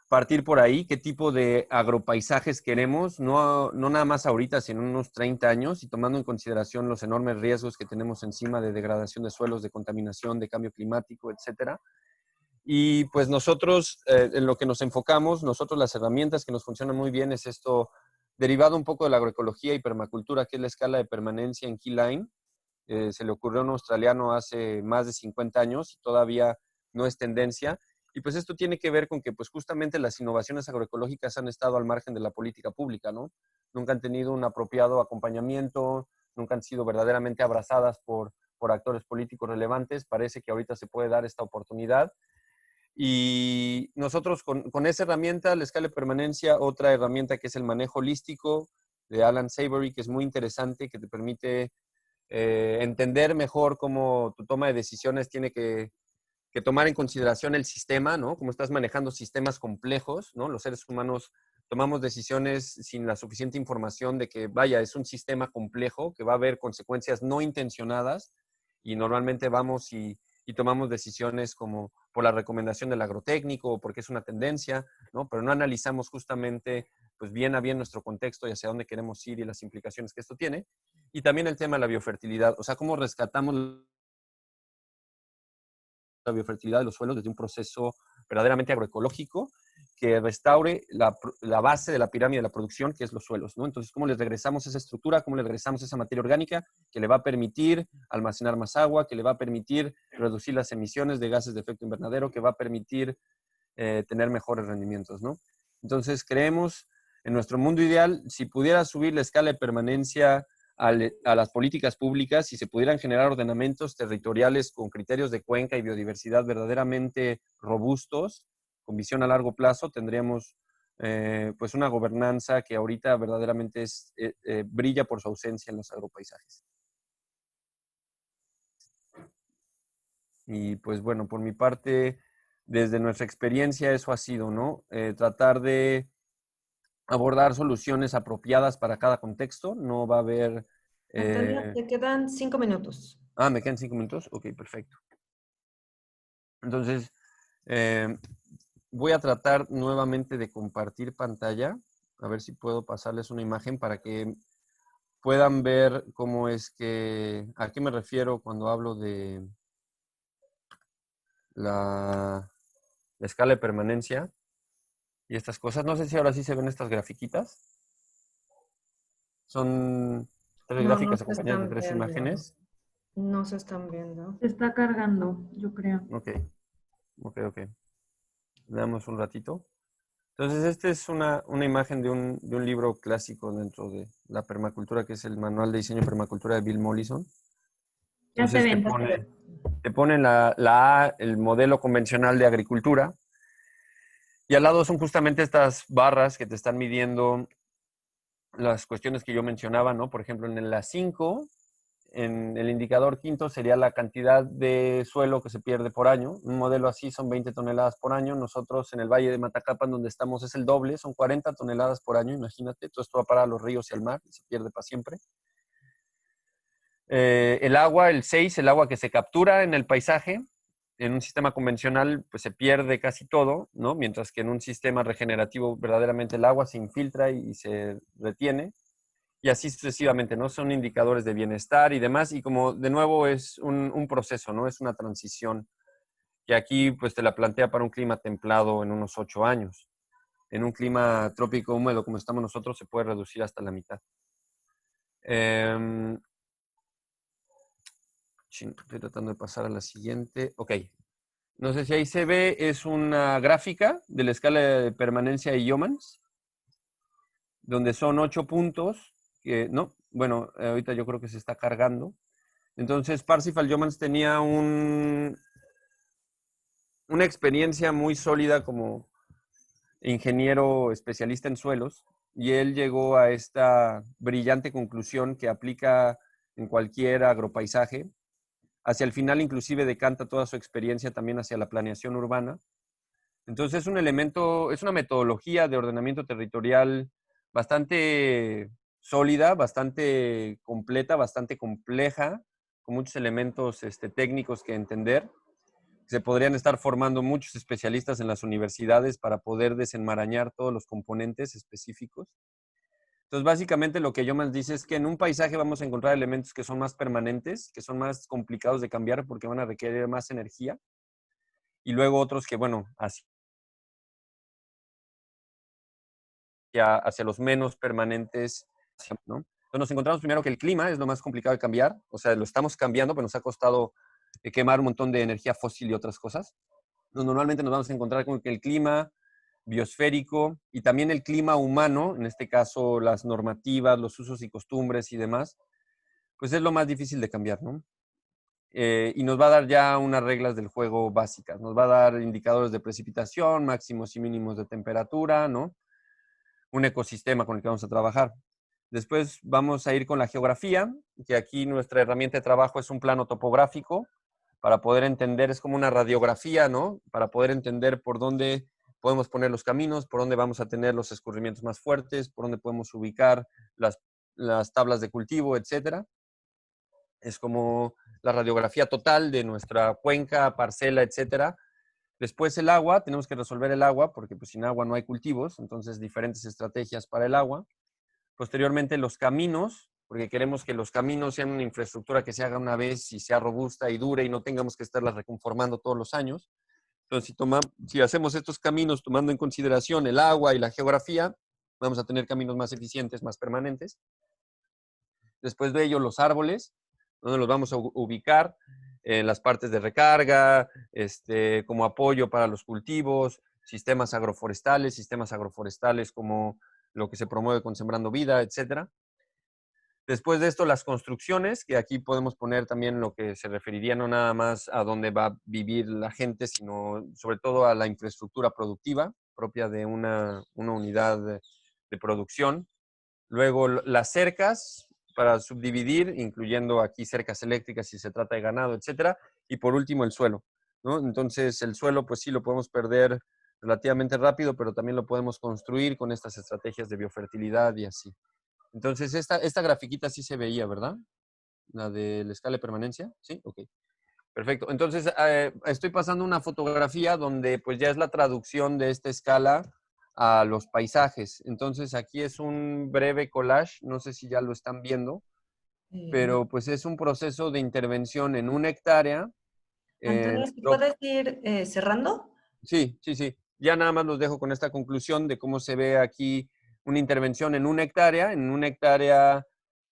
partir por ahí, qué tipo de agropaisajes queremos, no nada más ahorita, sino en unos 30 años, y tomando en consideración los enormes riesgos que tenemos encima de degradación de suelos, de contaminación, de cambio climático, etcétera. Y pues nosotros, en lo que nos enfocamos, nosotros las herramientas que nos funcionan muy bien es esto, derivado un poco de la agroecología y permacultura, que es la escala de permanencia en Keyline. Se le ocurrió a un australiano hace más de 50 años y todavía no es tendencia. Y pues esto tiene que ver con que pues justamente las innovaciones agroecológicas han estado al margen de la política pública, ¿no? Nunca han tenido un apropiado acompañamiento, nunca han sido verdaderamente abrazadas por actores políticos relevantes. Parece que ahorita se puede dar esta oportunidad. Y nosotros con esa herramienta, la escala de permanencia, otra herramienta que es el manejo holístico de Alan Savory, que es muy interesante, que te permite entender mejor cómo tu toma de decisiones tiene que tomar en consideración el sistema, ¿no? Cómo estás manejando sistemas complejos, ¿no? Los seres humanos tomamos decisiones sin la suficiente información de que, vaya, es un sistema complejo que va a haber consecuencias no intencionadas y normalmente vamos y tomamos decisiones como por la recomendación del agrotécnico o porque es una tendencia, ¿no? Pero no analizamos justamente pues bien a bien nuestro contexto y hacia dónde queremos ir y las implicaciones que esto tiene. Y también el tema de la biofertilidad, o sea, cómo rescatamos la biofertilidad de los suelos desde un proceso verdaderamente agroecológico que restaure la base de la pirámide de la producción, que es los suelos, ¿no? Entonces, ¿cómo les regresamos esa estructura? ¿Cómo les regresamos esa materia orgánica que le va a permitir almacenar más agua, que le va a permitir reducir las emisiones de gases de efecto invernadero, que va a permitir tener mejores rendimientos, ¿no? Entonces, creemos en nuestro mundo ideal, si pudiera subir la escala de permanencia a las políticas públicas, si se pudieran generar ordenamientos territoriales con criterios de cuenca y biodiversidad verdaderamente robustos, con visión a largo plazo, tendríamos pues una gobernanza que ahorita verdaderamente brilla por su ausencia en los agropaisajes. Y pues bueno, por mi parte, desde nuestra experiencia eso ha sido, ¿no? Tratar de abordar soluciones apropiadas para cada contexto. No va a haber... Natalia, te quedan 5 minutos. ¿Me quedan 5 minutos? Ok, perfecto. Entonces, voy a tratar nuevamente de compartir pantalla. A ver si puedo pasarles una imagen para que puedan ver cómo es que... ¿A qué me refiero cuando hablo de la escala de permanencia y estas cosas? No sé si ahora sí se ven estas grafiquitas. Son 3 No, no gráficas se acompañadas de están 3 viendo. imágenes. No se están viendo. Se está cargando, yo creo. Ok. Le damos un ratito. Entonces, esta es una imagen de un libro clásico dentro de la permacultura, que es el Manual de Diseño de Permacultura de Bill Mollison. Ya se Entonces, ven. te ponen el modelo convencional de agricultura, y al lado son justamente estas barras que te están midiendo las cuestiones que yo mencionaba, ¿no? Por ejemplo, en la 5, en el indicador quinto sería la cantidad de suelo que se pierde por año. Un modelo así son 20 toneladas por año. Nosotros en el Valle de Matacapan, donde estamos, es el doble, son 40 toneladas por año, imagínate. Todo esto va para los ríos y al mar y se pierde para siempre. El agua, el 6, el agua que se captura en el paisaje. En un sistema convencional, pues se pierde casi todo, ¿no? Mientras que en un sistema regenerativo, verdaderamente el agua se infiltra y se retiene. Y así sucesivamente, ¿no? Son indicadores de bienestar y demás. Y como, de nuevo, es un proceso, ¿no? Es una transición que aquí, pues, te la plantea para un clima templado en unos 8 años. En un clima trópico húmedo como estamos nosotros, se puede reducir hasta la mitad. Estoy tratando de pasar a la siguiente. Ok. No sé si ahí se ve, es una gráfica de la escala de permanencia de Yeomans, donde son 8 puntos, que, no, bueno, ahorita yo creo que se está cargando. Entonces, Parsifal Yeomans tenía una una experiencia muy sólida como ingeniero especialista en suelos, y él llegó a esta brillante conclusión que aplica en cualquier agropaisaje. Hacia el final inclusive decanta toda su experiencia también hacia la planeación urbana. Entonces es un elemento, es una metodología de ordenamiento territorial bastante sólida, bastante completa, bastante compleja, con muchos elementos técnicos que entender. Se podrían estar formando muchos especialistas en las universidades para poder desenmarañar todos los componentes específicos. Entonces, básicamente lo que yo más dice es que en un paisaje vamos a encontrar elementos que son más permanentes, que son más complicados de cambiar porque van a requerir más energía, y luego otros que, bueno, hacia los menos permanentes, ¿no? Entonces nos encontramos primero que el clima es lo más complicado de cambiar, o sea, lo estamos cambiando, pero nos ha costado quemar un montón de energía fósil y otras cosas. Entonces, normalmente nos vamos a encontrar con que el clima biosférico y también el clima humano, en este caso las normativas, los usos y costumbres y demás, pues es lo más difícil de cambiar, ¿no? Y nos va a dar ya unas reglas del juego básicas, nos va a dar indicadores de precipitación, máximos y mínimos de temperatura, ¿no? Un ecosistema con el que vamos a trabajar. Después vamos a ir con la geografía, que aquí nuestra herramienta de trabajo es un plano topográfico, para poder entender, es como una radiografía, ¿no? Para poder entender por dónde podemos poner los caminos, por dónde vamos a tener los escurrimientos más fuertes, por dónde podemos ubicar las tablas de cultivo, etcétera. Es como la radiografía total de nuestra cuenca, parcela, etcétera. Después el agua, tenemos que resolver el agua, porque pues sin agua no hay cultivos, entonces diferentes estrategias para el agua. Posteriormente los caminos, porque queremos que los caminos sean una infraestructura que se haga una vez y sea robusta y dure y no tengamos que estarla reconformando todos los años. Entonces, si hacemos estos caminos tomando en consideración el agua y la geografía, vamos a tener caminos más eficientes, más permanentes. Después de ello, los árboles, donde los vamos a ubicar, en las partes de recarga, como apoyo para los cultivos, sistemas agroforestales como lo que se promueve con Sembrando Vida, etcétera. Después de esto, las construcciones, que aquí podemos poner también lo que se referiría no nada más a dónde va a vivir la gente, sino sobre todo a la infraestructura productiva propia de una unidad de producción. Luego, las cercas para subdividir, incluyendo aquí cercas eléctricas si se trata de ganado, etcétera. Y por último, el suelo, ¿no? Entonces, el suelo, pues sí, lo podemos perder relativamente rápido, pero también lo podemos construir con estas estrategias de biofertilidad y así. Entonces, esta grafiquita sí se veía, ¿verdad? La de la escala de permanencia. ¿Sí? Ok. Perfecto. Entonces, estoy pasando una fotografía donde pues ya es la traducción de esta escala a los paisajes. Entonces, aquí es un breve collage, no sé si ya lo están viendo, pero pues es un proceso de intervención en 1 hectárea. Antonio, ¿sí puedes ir cerrando? Sí, sí, sí. Ya nada más los dejo con esta conclusión de cómo se ve aquí una intervención en 1 hectárea,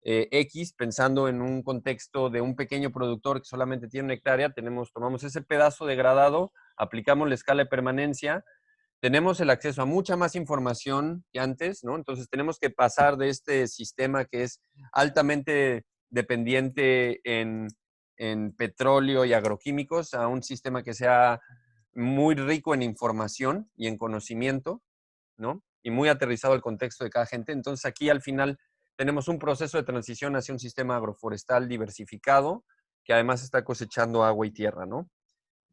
X, pensando en un contexto de un pequeño productor que solamente tiene 1 hectárea, tomamos ese pedazo degradado, aplicamos la escala de permanencia, tenemos el acceso a mucha más información que antes, ¿no? Entonces tenemos que pasar de este sistema que es altamente dependiente en petróleo y agroquímicos a un sistema que sea muy rico en información y en conocimiento, ¿no? Y muy aterrizado al contexto de cada gente. Entonces aquí al final tenemos un proceso de transición hacia un sistema agroforestal diversificado que además está cosechando agua y tierra, ¿no?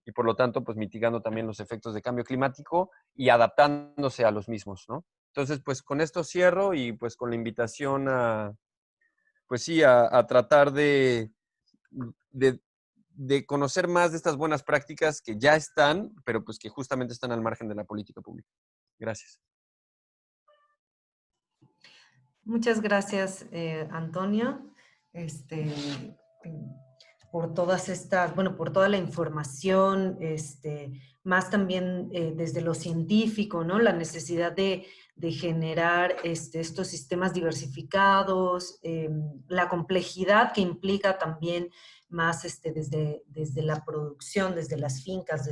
Y por lo tanto, pues mitigando también los efectos de cambio climático y adaptándose a los mismos, ¿no? Entonces, pues con esto cierro y pues con la invitación pues sí, a tratar de, de conocer más de estas buenas prácticas que ya están, pero pues que justamente están al margen de la política pública. Gracias. Muchas gracias, Antonio, por todas estas, bueno, por toda la información, más también desde lo científico, ¿no? La necesidad de generar estos sistemas diversificados, la complejidad que implica también más desde la producción, desde las fincas,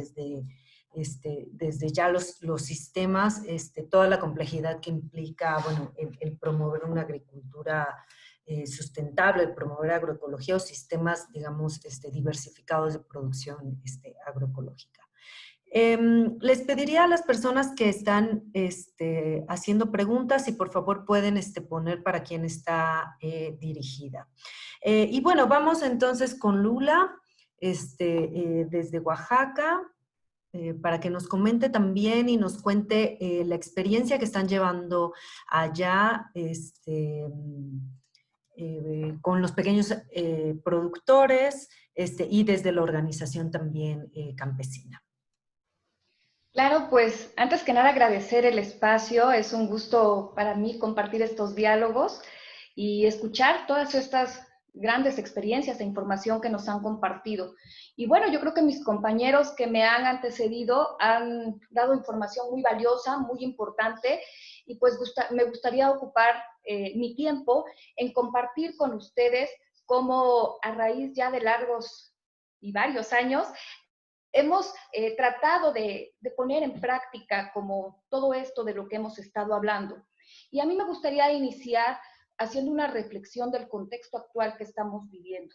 desde ya los sistemas, toda la complejidad que implica, bueno, el promover una agricultura sustentable, el promover agroecología o sistemas, digamos, diversificados de producción agroecológica. Les pediría a las personas que están haciendo preguntas si por favor pueden poner para quién está dirigida. Y bueno, vamos entonces con Lula, desde Oaxaca, para que nos comente también y nos cuente la experiencia que están llevando allá con los pequeños productores y desde la organización también campesina. Claro, pues antes que nada agradecer el espacio, es un gusto para mí compartir estos diálogos y escuchar todas estas grandes experiencias e información que nos han compartido. Y bueno, yo creo que mis compañeros que me han antecedido han dado información muy valiosa, muy importante, y pues me gustaría ocupar mi tiempo en compartir con ustedes cómo a raíz ya de largos y varios años hemos tratado de poner en práctica como todo esto de lo que hemos estado hablando. Y a mí me gustaría iniciar haciendo una reflexión del contexto actual que estamos viviendo.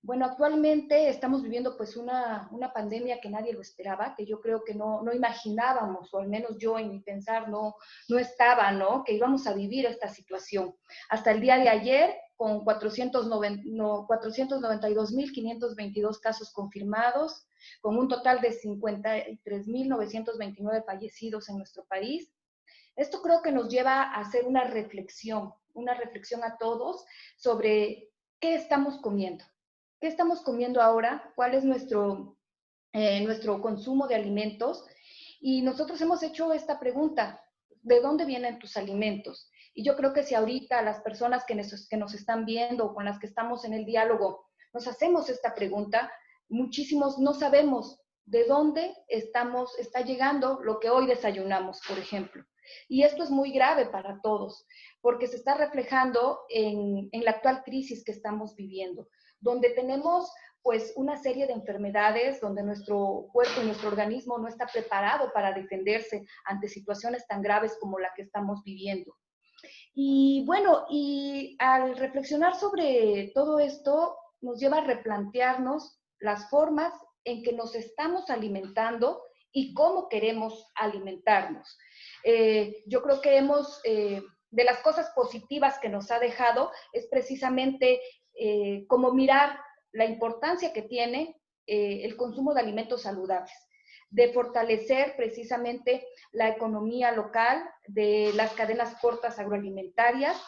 Bueno, actualmente estamos viviendo pues una pandemia que nadie lo esperaba, que yo creo que no imaginábamos, o al menos yo en mi pensar no estaba, ¿no? Que íbamos a vivir esta situación. Hasta el día de ayer, con 492.522 casos confirmados, con un total de 53.929 fallecidos en nuestro país. Esto creo que nos lleva a hacer una reflexión a todos sobre qué estamos comiendo. ¿Qué estamos comiendo ahora? ¿Cuál es nuestro consumo de alimentos? Y nosotros hemos hecho esta pregunta: ¿de dónde vienen tus alimentos? Y yo creo que si ahorita las personas que nos están viendo o con las que estamos en el diálogo nos hacemos esta pregunta, muchísimos no sabemos de dónde está llegando lo que hoy desayunamos, por ejemplo. Y esto es muy grave para todos, porque se está reflejando en la actual crisis que estamos viviendo, donde tenemos pues una serie de enfermedades, donde nuestro cuerpo y nuestro organismo no está preparado para defenderse ante situaciones tan graves como la que estamos viviendo. Y bueno, y al reflexionar sobre todo esto, nos lleva a replantearnos las formas en que nos estamos alimentando y cómo queremos alimentarnos. Yo creo que de las cosas positivas que nos ha dejado es precisamente como mirar la importancia que tiene el consumo de alimentos saludables, de fortalecer precisamente la economía local, de las cadenas cortas agroalimentarias.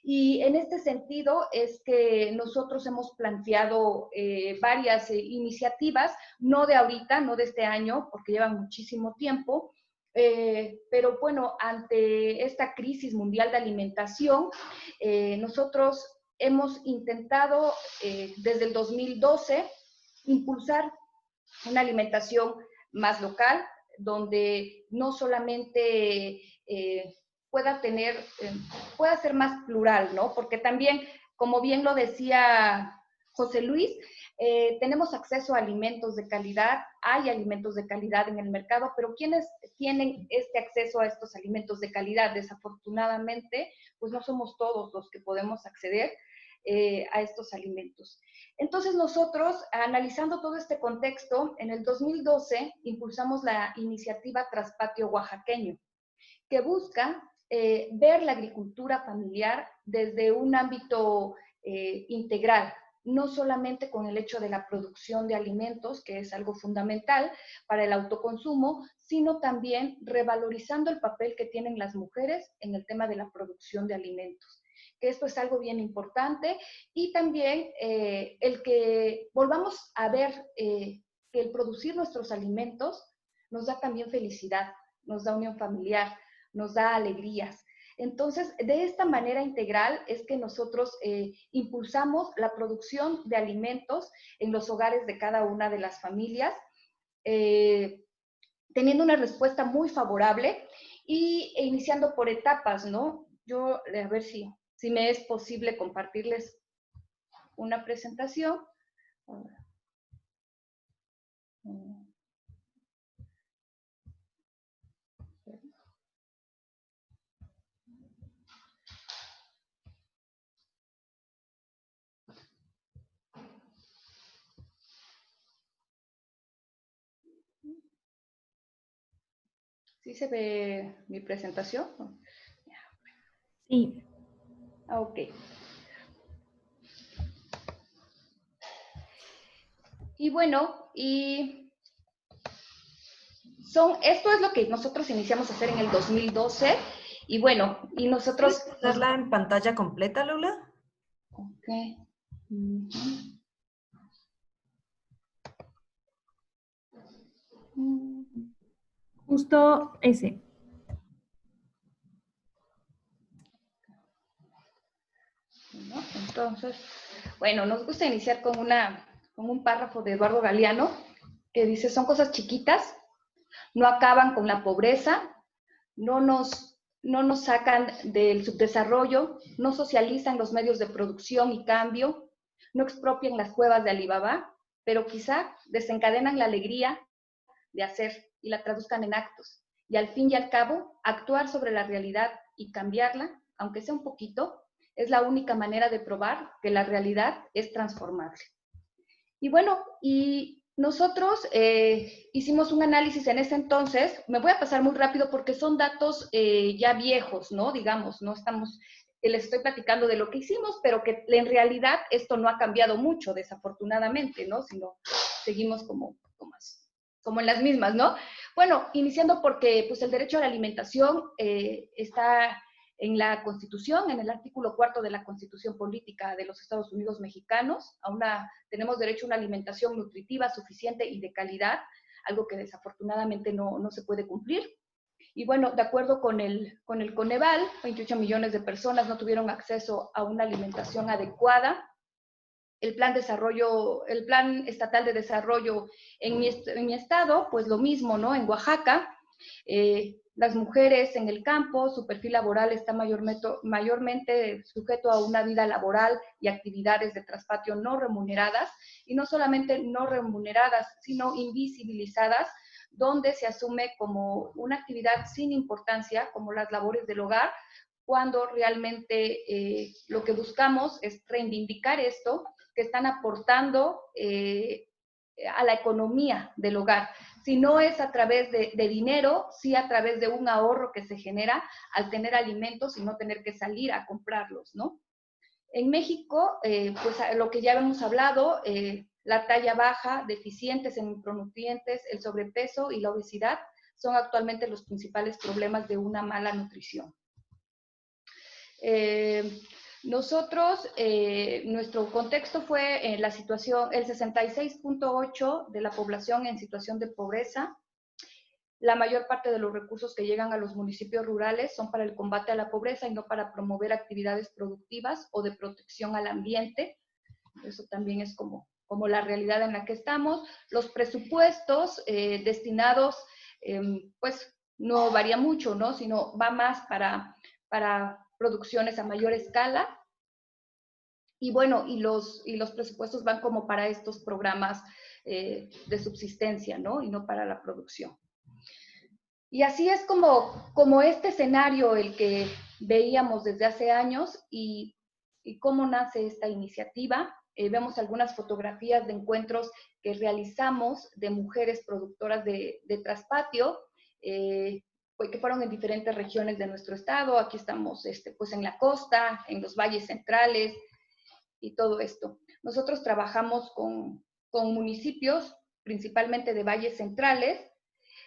Y en este sentido es que nosotros hemos planteado varias iniciativas, no de ahorita, no de este año, porque llevan muchísimo tiempo, pero bueno, ante esta crisis mundial de alimentación, nosotros hemos intentado desde el 2012 impulsar una alimentación más local, donde no solamente pueda ser más plural, ¿no? Porque también, como bien lo decía José Luis, tenemos acceso a alimentos de calidad, hay alimentos de calidad en el mercado, pero ¿quiénes tienen este acceso a estos alimentos de calidad? Desafortunadamente, pues no somos todos los que podemos acceder a estos alimentos. Entonces nosotros, analizando todo este contexto, en el 2012 impulsamos la iniciativa Traspatio Oaxaqueño, que busca ver la agricultura familiar desde un ámbito integral, no solamente con el hecho de la producción de alimentos, que es algo fundamental para el autoconsumo, sino también revalorizando el papel que tienen las mujeres en el tema de la producción de alimentos. Que esto es algo bien importante, y también el que volvamos a ver que el producir nuestros alimentos nos da también felicidad, nos da unión familiar, nos da alegrías. Entonces, de esta manera integral es que nosotros impulsamos la producción de alimentos en los hogares de cada una de las familias, teniendo una respuesta muy favorable e iniciando por etapas, ¿no? Yo, a ver si me es posible compartirles una presentación. ¿Sí se ve mi presentación? Sí. Ok. Y bueno, esto es lo que nosotros iniciamos a hacer en el 2012. Y bueno, y nosotros... ¿Puedes ponerla en pantalla completa, Lola? Ok. Justo ese. ¿No? Entonces, bueno, nos gusta iniciar con un párrafo de Eduardo Galeano que dice, son cosas chiquitas, no acaban con la pobreza, no nos sacan del subdesarrollo, no socializan los medios de producción y cambio, no expropian las cuevas de Alibaba, pero quizá desencadenan la alegría de hacer y la traduzcan en actos. Y al fin y al cabo, actuar sobre la realidad y cambiarla, aunque sea un poquito, es la única manera de probar que la realidad es transformable. Y bueno, y nosotros hicimos un análisis en ese entonces, me voy a pasar muy rápido porque son datos ya viejos, ¿no? Digamos, no estamos, les estoy platicando de lo que hicimos, pero que en realidad esto no ha cambiado mucho, desafortunadamente, ¿no? Sino seguimos como en las mismas, ¿no? Bueno, iniciando porque pues el derecho a la alimentación está en la Constitución, en el artículo 4 de la Constitución Política de los Estados Unidos Mexicanos. Tenemos derecho a una alimentación nutritiva, suficiente y de calidad, algo que desafortunadamente no se puede cumplir. Y bueno, de acuerdo con el Coneval, 28 millones de personas no tuvieron acceso a una alimentación adecuada. El plan estatal de desarrollo en mi estado, pues lo mismo, ¿no? En Oaxaca, las mujeres en el campo, su perfil laboral está mayormente sujeto a una vida laboral y actividades de traspatio no remuneradas, y no solamente no remuneradas, sino invisibilizadas, donde se asume como una actividad sin importancia, como las labores del hogar, cuando realmente lo que buscamos es reivindicar esto, que están aportando a la economía del hogar. Si no es a través de dinero, sí a través de un ahorro que se genera al tener alimentos y no tener que salir a comprarlos, ¿no? En México, pues lo que ya hemos hablado, la talla baja, deficientes en micronutrientes, el sobrepeso y la obesidad son actualmente los principales problemas de una mala nutrición. Nosotros, nuestro contexto fue la situación, el 66.8% de la población en situación de pobreza. La mayor parte de los recursos que llegan a los municipios rurales son para el combate a la pobreza y no para promover actividades productivas o de protección al ambiente. Eso también es como la realidad en la que estamos. Los presupuestos destinados, pues no varía mucho, ¿no? Sino va más para producciones a mayor escala. Y bueno, y los presupuestos van como para estos programas de subsistencia, ¿no? Y no para la producción. Y así es como este escenario el que veíamos desde hace años y cómo nace esta iniciativa. Vemos algunas fotografías de encuentros que realizamos de mujeres productoras de traspatio, que fueron en diferentes regiones de nuestro estado. Aquí estamos pues en la costa, en los valles centrales y todo esto. Nosotros trabajamos con municipios, principalmente de valles centrales,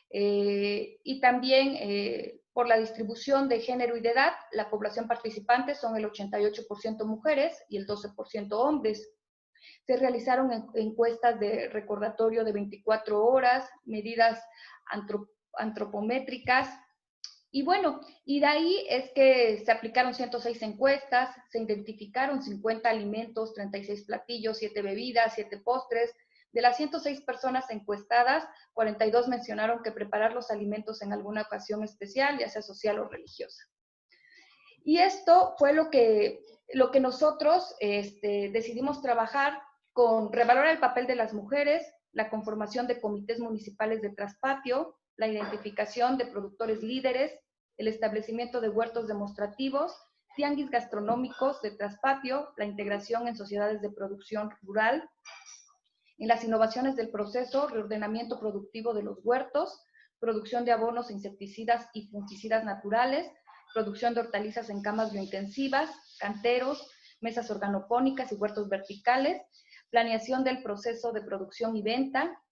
y también por la distribución de género y de edad, la población participante son el 88% mujeres y el 12% hombres. Se realizaron encuestas de recordatorio de 24 horas, medidas antropométricas, y bueno, y de ahí es que se aplicaron 106 encuestas, se identificaron 50 alimentos, 36 platillos, 7 bebidas, 7 postres. De las 106 personas encuestadas, 42 mencionaron que preparar los alimentos en alguna ocasión especial, ya sea social o religiosa. Y esto fue lo que nosotros decidimos trabajar con revalorar el papel de las mujeres, la conformación de comités municipales de traspatio, la identificación de productores líderes, el establecimiento de huertos demostrativos, tianguis gastronómicos de traspatio, la integración en sociedades de producción rural, en las innovaciones del proceso, reordenamiento productivo de los huertos, producción de abonos, insecticidas y fungicidas naturales, producción de hortalizas en camas biointensivas, canteros, mesas organopónicas y huertos verticales, planeación del proceso de producción y venta,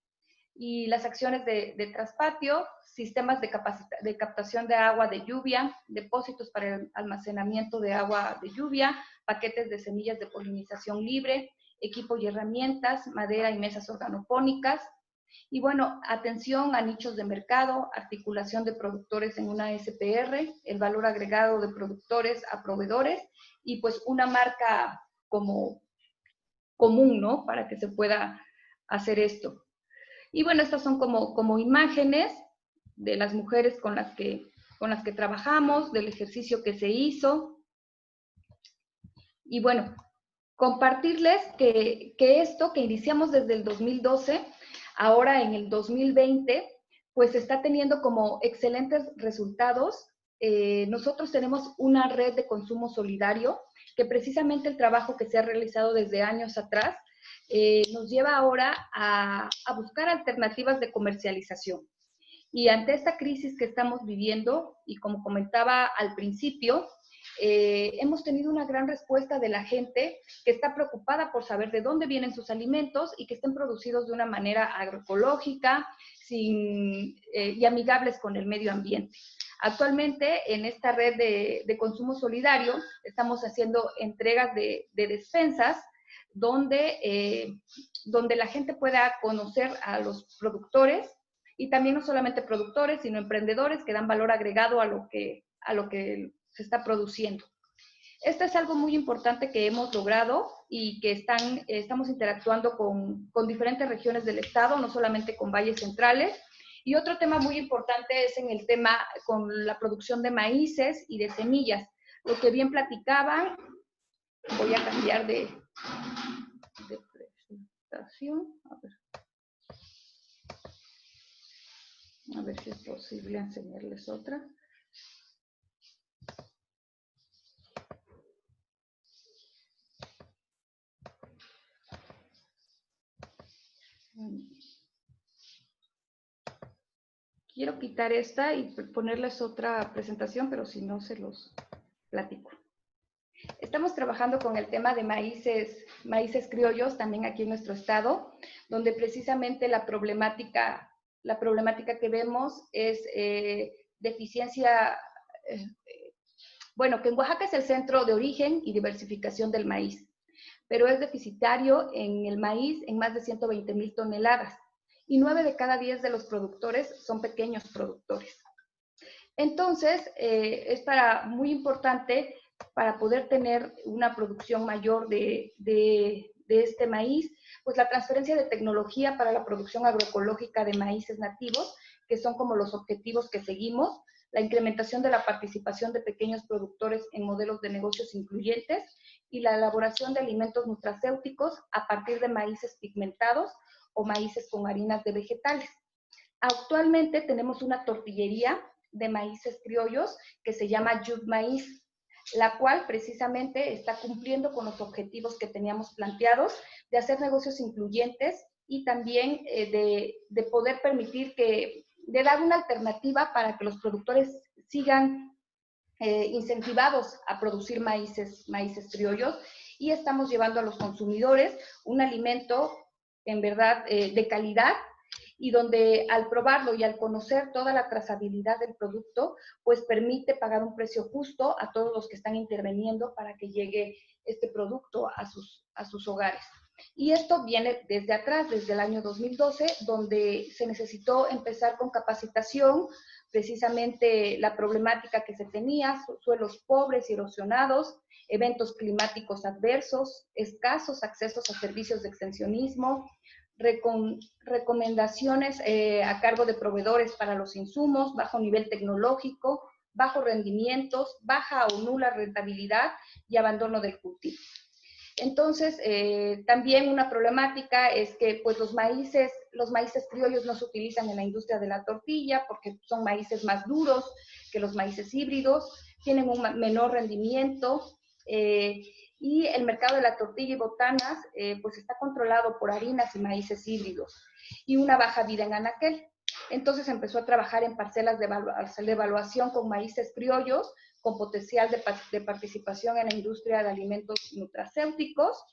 y las acciones de traspatio, sistemas de captación de agua de lluvia, depósitos para el almacenamiento de agua de lluvia, paquetes de semillas de polinización libre, equipo y herramientas, madera y mesas organopónicas. Y bueno, atención a nichos de mercado, articulación de productores en una SPR, el valor agregado de productores a proveedores y pues una marca como común, ¿no? Para que se pueda hacer esto. Y bueno, estas son como imágenes de las mujeres con las que trabajamos, del ejercicio que se hizo. Y bueno, compartirles que esto que iniciamos desde el 2012, ahora en el 2020, pues está teniendo como excelentes resultados. Nosotros tenemos una red de consumo solidario, que precisamente el trabajo que se ha realizado desde años atrás, nos lleva ahora a buscar alternativas de comercialización. Y ante esta crisis que estamos viviendo, y como comentaba al principio, hemos tenido una gran respuesta de la gente que está preocupada por saber de dónde vienen sus alimentos y que estén producidos de una manera agroecológica y amigables con el medio ambiente. Actualmente, en esta red de consumo solidario, estamos haciendo entregas de despensas donde la gente pueda conocer a los productores y también no solamente productores, sino emprendedores que dan valor agregado a lo que se está produciendo. Esto es algo muy importante que hemos logrado y que estamos interactuando con diferentes regiones del estado, no solamente con valles centrales. Y otro tema muy importante es en el tema con la producción de maíces y de semillas. Lo que bien platicaban, voy a cambiar de presentación. A ver si es posible enseñarles otra. Quiero quitar esta y ponerles otra presentación, pero si no se los platico. Estamos trabajando con el tema de maíces criollos también aquí en nuestro estado, donde precisamente la problemática que vemos es deficiencia, bueno, que en Oaxaca es el centro de origen y diversificación del maíz, pero es deficitario en el maíz en más de 120,000 toneladas y 9 de cada 10 de los productores son pequeños productores. Entonces, es muy importante para poder tener una producción mayor de este maíz, pues la transferencia de tecnología para la producción agroecológica de maíces nativos, que son como los objetivos que seguimos, la incrementación de la participación de pequeños productores en modelos de negocios incluyentes y la elaboración de alimentos nutracéuticos a partir de maíces pigmentados o maíces con harinas de vegetales. Actualmente tenemos una tortillería de maíces criollos que se llama Yud Maíz, la cual precisamente está cumpliendo con los objetivos que teníamos planteados de hacer negocios incluyentes y también de poder permitir de dar una alternativa para que los productores sigan incentivados a producir maíces criollos, y estamos llevando a los consumidores un alimento en verdad de calidad, y donde al probarlo y al conocer toda la trazabilidad del producto, pues permite pagar un precio justo a todos los que están interviniendo para que llegue este producto a sus hogares. Y esto viene desde atrás, desde el año 2012, donde se necesitó empezar con capacitación, precisamente la problemática que se tenía, suelos pobres y erosionados, eventos climáticos adversos, escasos accesos a servicios de extensionismo, recomendaciones a cargo de proveedores para los insumos, bajo nivel tecnológico, bajos rendimientos, baja o nula rentabilidad y abandono del cultivo. Entonces, también una problemática es que pues, los maíces criollos no se utilizan en la industria de la tortilla porque son maíces más duros que los maíces híbridos, tienen un menor rendimiento, y el mercado de la tortilla y botanas pues está controlado por harinas y maíces híbridos y una baja vida en anaquel. Entonces empezó a trabajar en parcelas de evaluación con maíces criollos, con potencial de participación en la industria de alimentos nutracéuticos,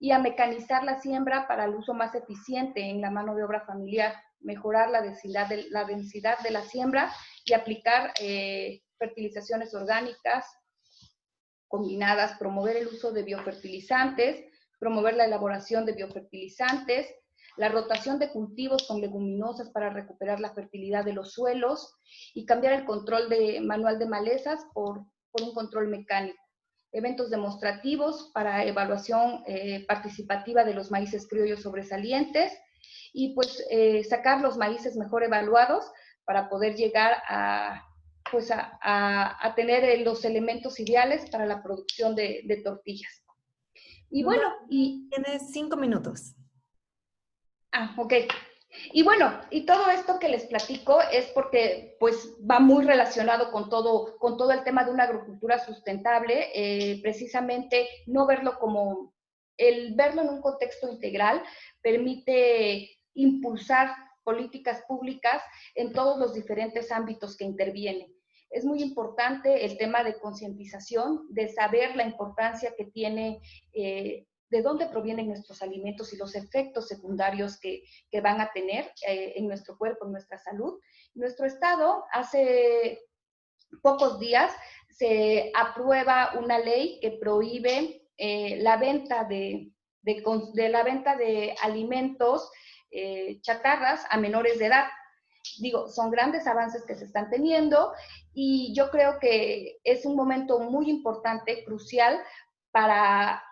y a mecanizar la siembra para el uso más eficiente en la mano de obra familiar, mejorar la densidad de la siembra y aplicar fertilizaciones orgánicas combinadas, promover el uso de biofertilizantes, promover la elaboración de biofertilizantes, la rotación de cultivos con leguminosas para recuperar la fertilidad de los suelos y cambiar el control manual de malezas por un control mecánico. Eventos demostrativos para evaluación participativa de los maíces criollos sobresalientes y pues sacar los maíces mejor evaluados para poder llegar a tener los elementos ideales para la producción de tortillas. Y bueno, Tienes 5 minutos. Ok. Y bueno, y todo esto que les platico es porque pues va muy relacionado con todo el tema de una agricultura sustentable, precisamente no verlo el verlo en un contexto integral permite impulsar políticas públicas en todos los diferentes ámbitos que intervienen. Es muy importante el tema de concientización, de saber la importancia que tiene de dónde provienen nuestros alimentos y los efectos secundarios que van a tener en nuestro cuerpo, en nuestra salud. Nuestro estado, hace pocos días, se aprueba una ley que prohíbe la venta de alimentos chatarras a menores de edad. Digo, son grandes avances que se están teniendo y yo creo que es un momento muy importante, crucial, para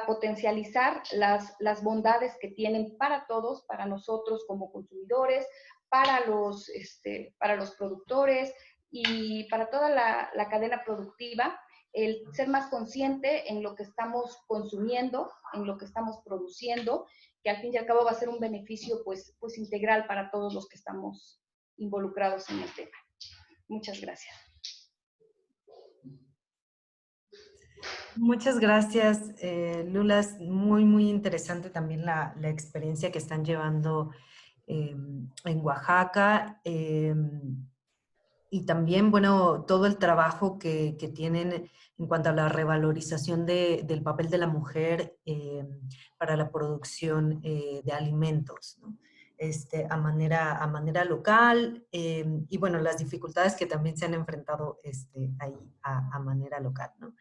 potencializar las bondades que tienen para todos, para nosotros como consumidores, para los productores y para toda la cadena productiva, el ser más consciente en lo que estamos consumiendo, en lo que estamos produciendo, que al fin y al cabo va a ser un beneficio pues integral para todos los que estamos involucrados en el tema. Muchas gracias. Muchas gracias, Lula. Es muy, muy interesante también la experiencia que están llevando en Oaxaca. Y también, bueno, todo el trabajo que tienen en cuanto a la revalorización del papel de la mujer para la producción de alimentos, ¿no? A manera local, y bueno, las dificultades que también se han enfrentado ahí a manera local, ¿no?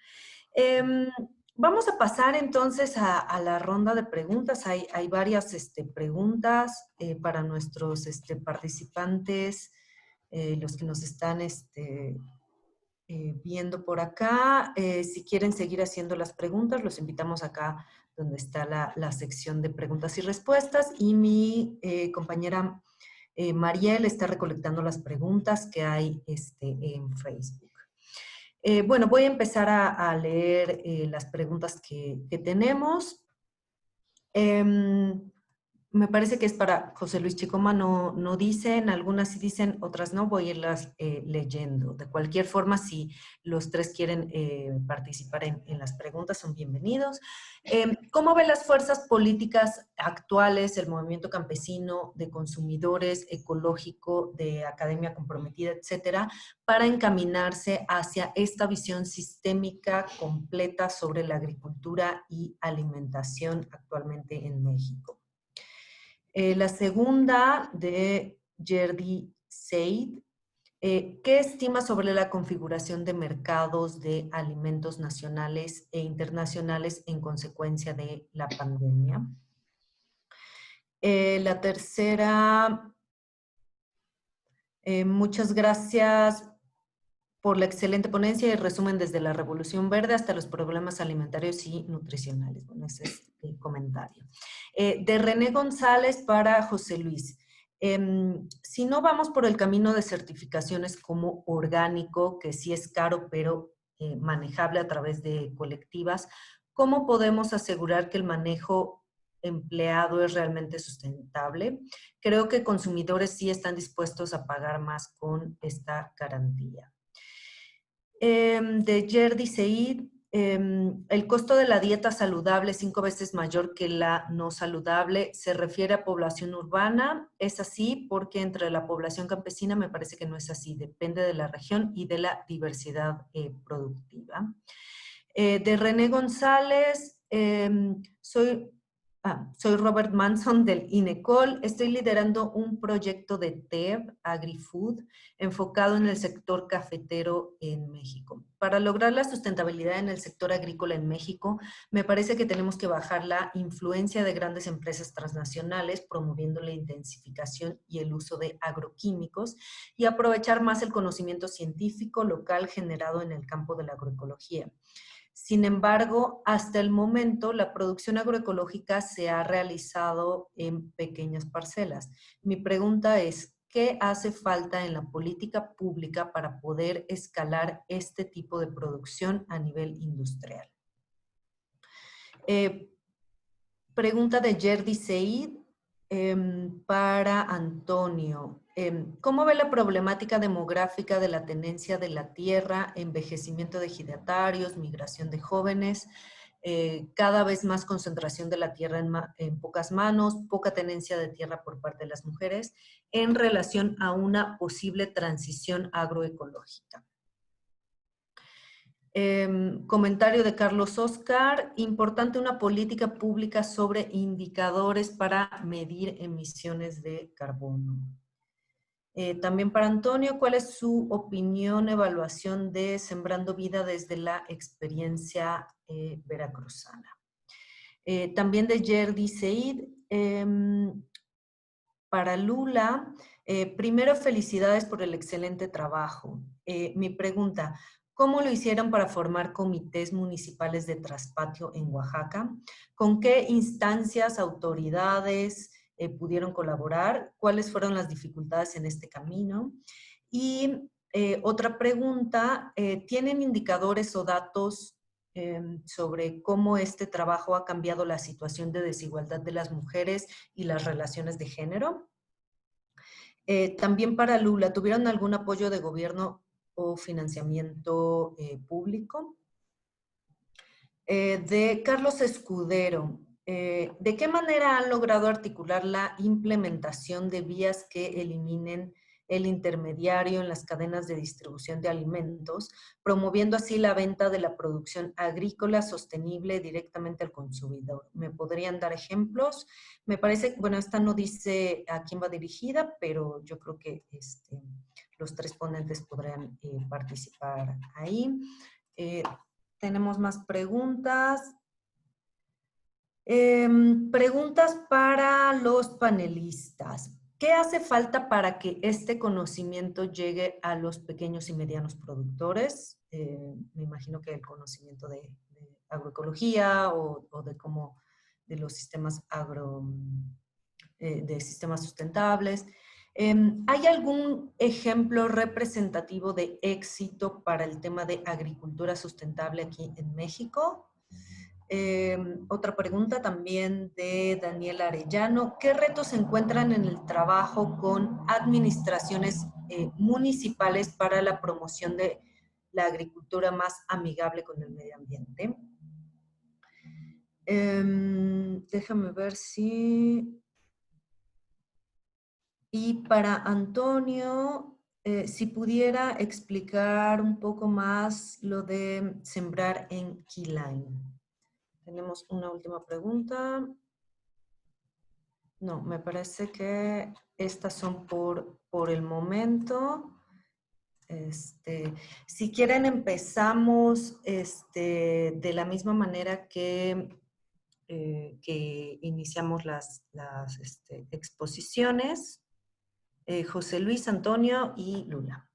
Vamos a pasar entonces a la ronda de preguntas. Hay varias preguntas para nuestros participantes, los que nos están viendo por acá. Si quieren seguir haciendo las preguntas, los invitamos acá donde está la sección de preguntas y respuestas. Y mi compañera Mariel está recolectando las preguntas que hay en Facebook. Bueno, voy a empezar a leer las preguntas que tenemos. Me parece que es para José Luis Chicoma, no dicen, algunas sí dicen, otras no, voy a irlas leyendo. De cualquier forma, si los tres quieren participar en las preguntas, son bienvenidos. ¿Cómo ven las fuerzas políticas actuales, el movimiento campesino, de consumidores, ecológico, de academia comprometida, etcétera, para encaminarse hacia esta visión sistémica completa sobre la agricultura y alimentación actualmente en México? La segunda, de Jerdy Said. ¿Qué estima sobre la configuración de mercados de alimentos nacionales e internacionales en consecuencia de la pandemia? La tercera, muchas gracias por la excelente ponencia y resumen desde la Revolución Verde hasta los problemas alimentarios y nutricionales. Bueno, ese es el comentario. De René González para José Luis. Si no vamos por el camino de certificaciones como orgánico, que sí es caro, pero manejable a través de colectivas, ¿cómo podemos asegurar que el manejo empleado es realmente sustentable? Creo que consumidores sí están dispuestos a pagar más con esta garantía. De Jerdy Said, El costo de la dieta saludable es 5 veces mayor que la no saludable. Se refiere a población urbana. Es así porque entre la población campesina me parece que no es así. Depende de la región y de la diversidad productiva. De René González, soy Robert Manson del INECOL. Estoy liderando un proyecto de TEB, AgriFood, enfocado en el sector cafetero en México. Para lograr la sustentabilidad en el sector agrícola en México, me parece que tenemos que bajar la influencia de grandes empresas transnacionales, promoviendo la intensificación y el uso de agroquímicos y aprovechar más el conocimiento científico local generado en el campo de la agroecología. Sin embargo, hasta el momento, la producción agroecológica se ha realizado en pequeñas parcelas. Mi pregunta es, ¿qué hace falta en la política pública para poder escalar este tipo de producción a nivel industrial? Pregunta de Yerdi Seid para Antonio. ¿Cómo ve la problemática demográfica de la tenencia de la tierra, envejecimiento de ejidatarios, migración de jóvenes, cada vez más concentración de la tierra en pocas manos, poca tenencia de tierra por parte de las mujeres, en relación a una posible transición agroecológica? Comentario de Carlos Oscar, importante una política pública sobre indicadores para medir emisiones de carbono. También para Antonio, ¿cuál es su opinión, evaluación de Sembrando Vida desde la experiencia veracruzana? También de Yerdi Seid, para Lula, primero felicidades por el excelente trabajo. Mi pregunta, ¿cómo lo hicieron para formar comités municipales de traspatio en Oaxaca? ¿Con qué instancias, autoridades pudieron colaborar? ¿Cuáles fueron las dificultades en este camino? Y otra pregunta, ¿tienen indicadores o datos sobre cómo este trabajo ha cambiado la situación de desigualdad de las mujeres y las relaciones de género? También para Lula, ¿tuvieron algún apoyo de gobierno o financiamiento público? De Carlos Escudero, ¿de qué manera han logrado articular la implementación de vías que eliminen el intermediario en las cadenas de distribución de alimentos, promoviendo así la venta de la producción agrícola sostenible directamente al consumidor? ¿Me podrían dar ejemplos? Me parece, bueno, esta no dice a quién va dirigida, pero yo creo que los 3 ponentes podrían participar ahí. Tenemos más preguntas. Preguntas para los panelistas. ¿Qué hace falta para que este conocimiento llegue a los pequeños y medianos productores? Me imagino que el conocimiento de agroecología o de cómo, de los sistemas de sistemas sustentables. ¿Hay algún ejemplo representativo de éxito para el tema de agricultura sustentable aquí en México? Otra pregunta también de Daniel Arellano. ¿Qué retos se encuentran en el trabajo con administraciones municipales para la promoción de la agricultura más amigable con el medio ambiente? Déjame ver si... Y para Antonio, si pudiera explicar un poco más lo de sembrar en Keyline. Tenemos una última pregunta. No, me parece que estas son por el momento. Si quieren empezamos de la misma manera que iniciamos las exposiciones. José Luis, Antonio y Lula.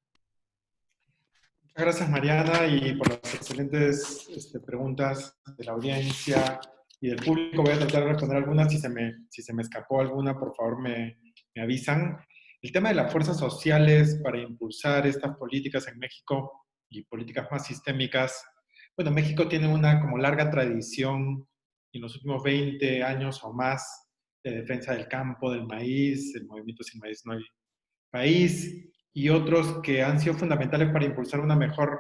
Muchas gracias, Mariana, y por las excelentes preguntas de la audiencia y del público. Voy a tratar de responder algunas. Si se me escapó alguna, por favor me avisan. El tema de las fuerzas sociales para impulsar estas políticas en México y políticas más sistémicas. Bueno, México tiene una como larga tradición en los últimos 20 años o más de defensa del campo, del maíz, el movimiento Sin Maíz No Hay País, y otros que han sido fundamentales para impulsar una mejor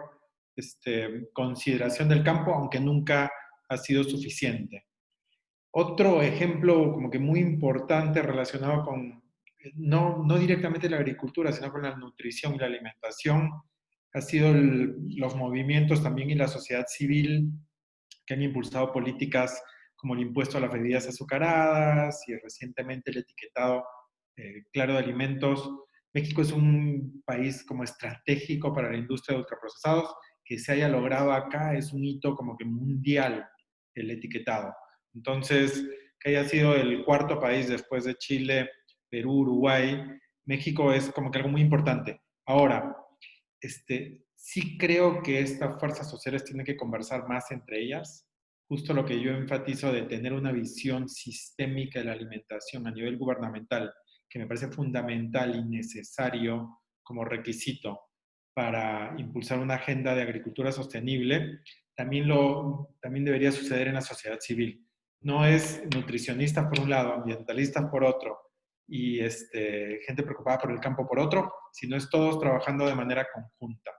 consideración del campo, aunque nunca ha sido suficiente. Otro ejemplo como que muy importante relacionado con, no directamente la agricultura, sino con la nutrición y la alimentación, ha sido los movimientos también y la sociedad civil que han impulsado políticas como el impuesto a las bebidas azucaradas y recientemente el etiquetado claro de alimentos. México es un país como estratégico para la industria de ultraprocesados. Que se haya logrado acá es un hito como que mundial el etiquetado. Entonces, que haya sido el cuarto país después de Chile, Perú, Uruguay, México es como que algo muy importante. Ahora, sí creo que estas fuerzas sociales tienen que conversar más entre ellas. Justo lo que yo enfatizo de tener una visión sistémica de la alimentación a nivel gubernamental, que me parece fundamental y necesario como requisito para impulsar una agenda de agricultura sostenible, también debería suceder en la sociedad civil. No es nutricionistas por un lado, ambientalistas por otro, y gente preocupada por el campo por otro, sino es todos trabajando de manera conjunta.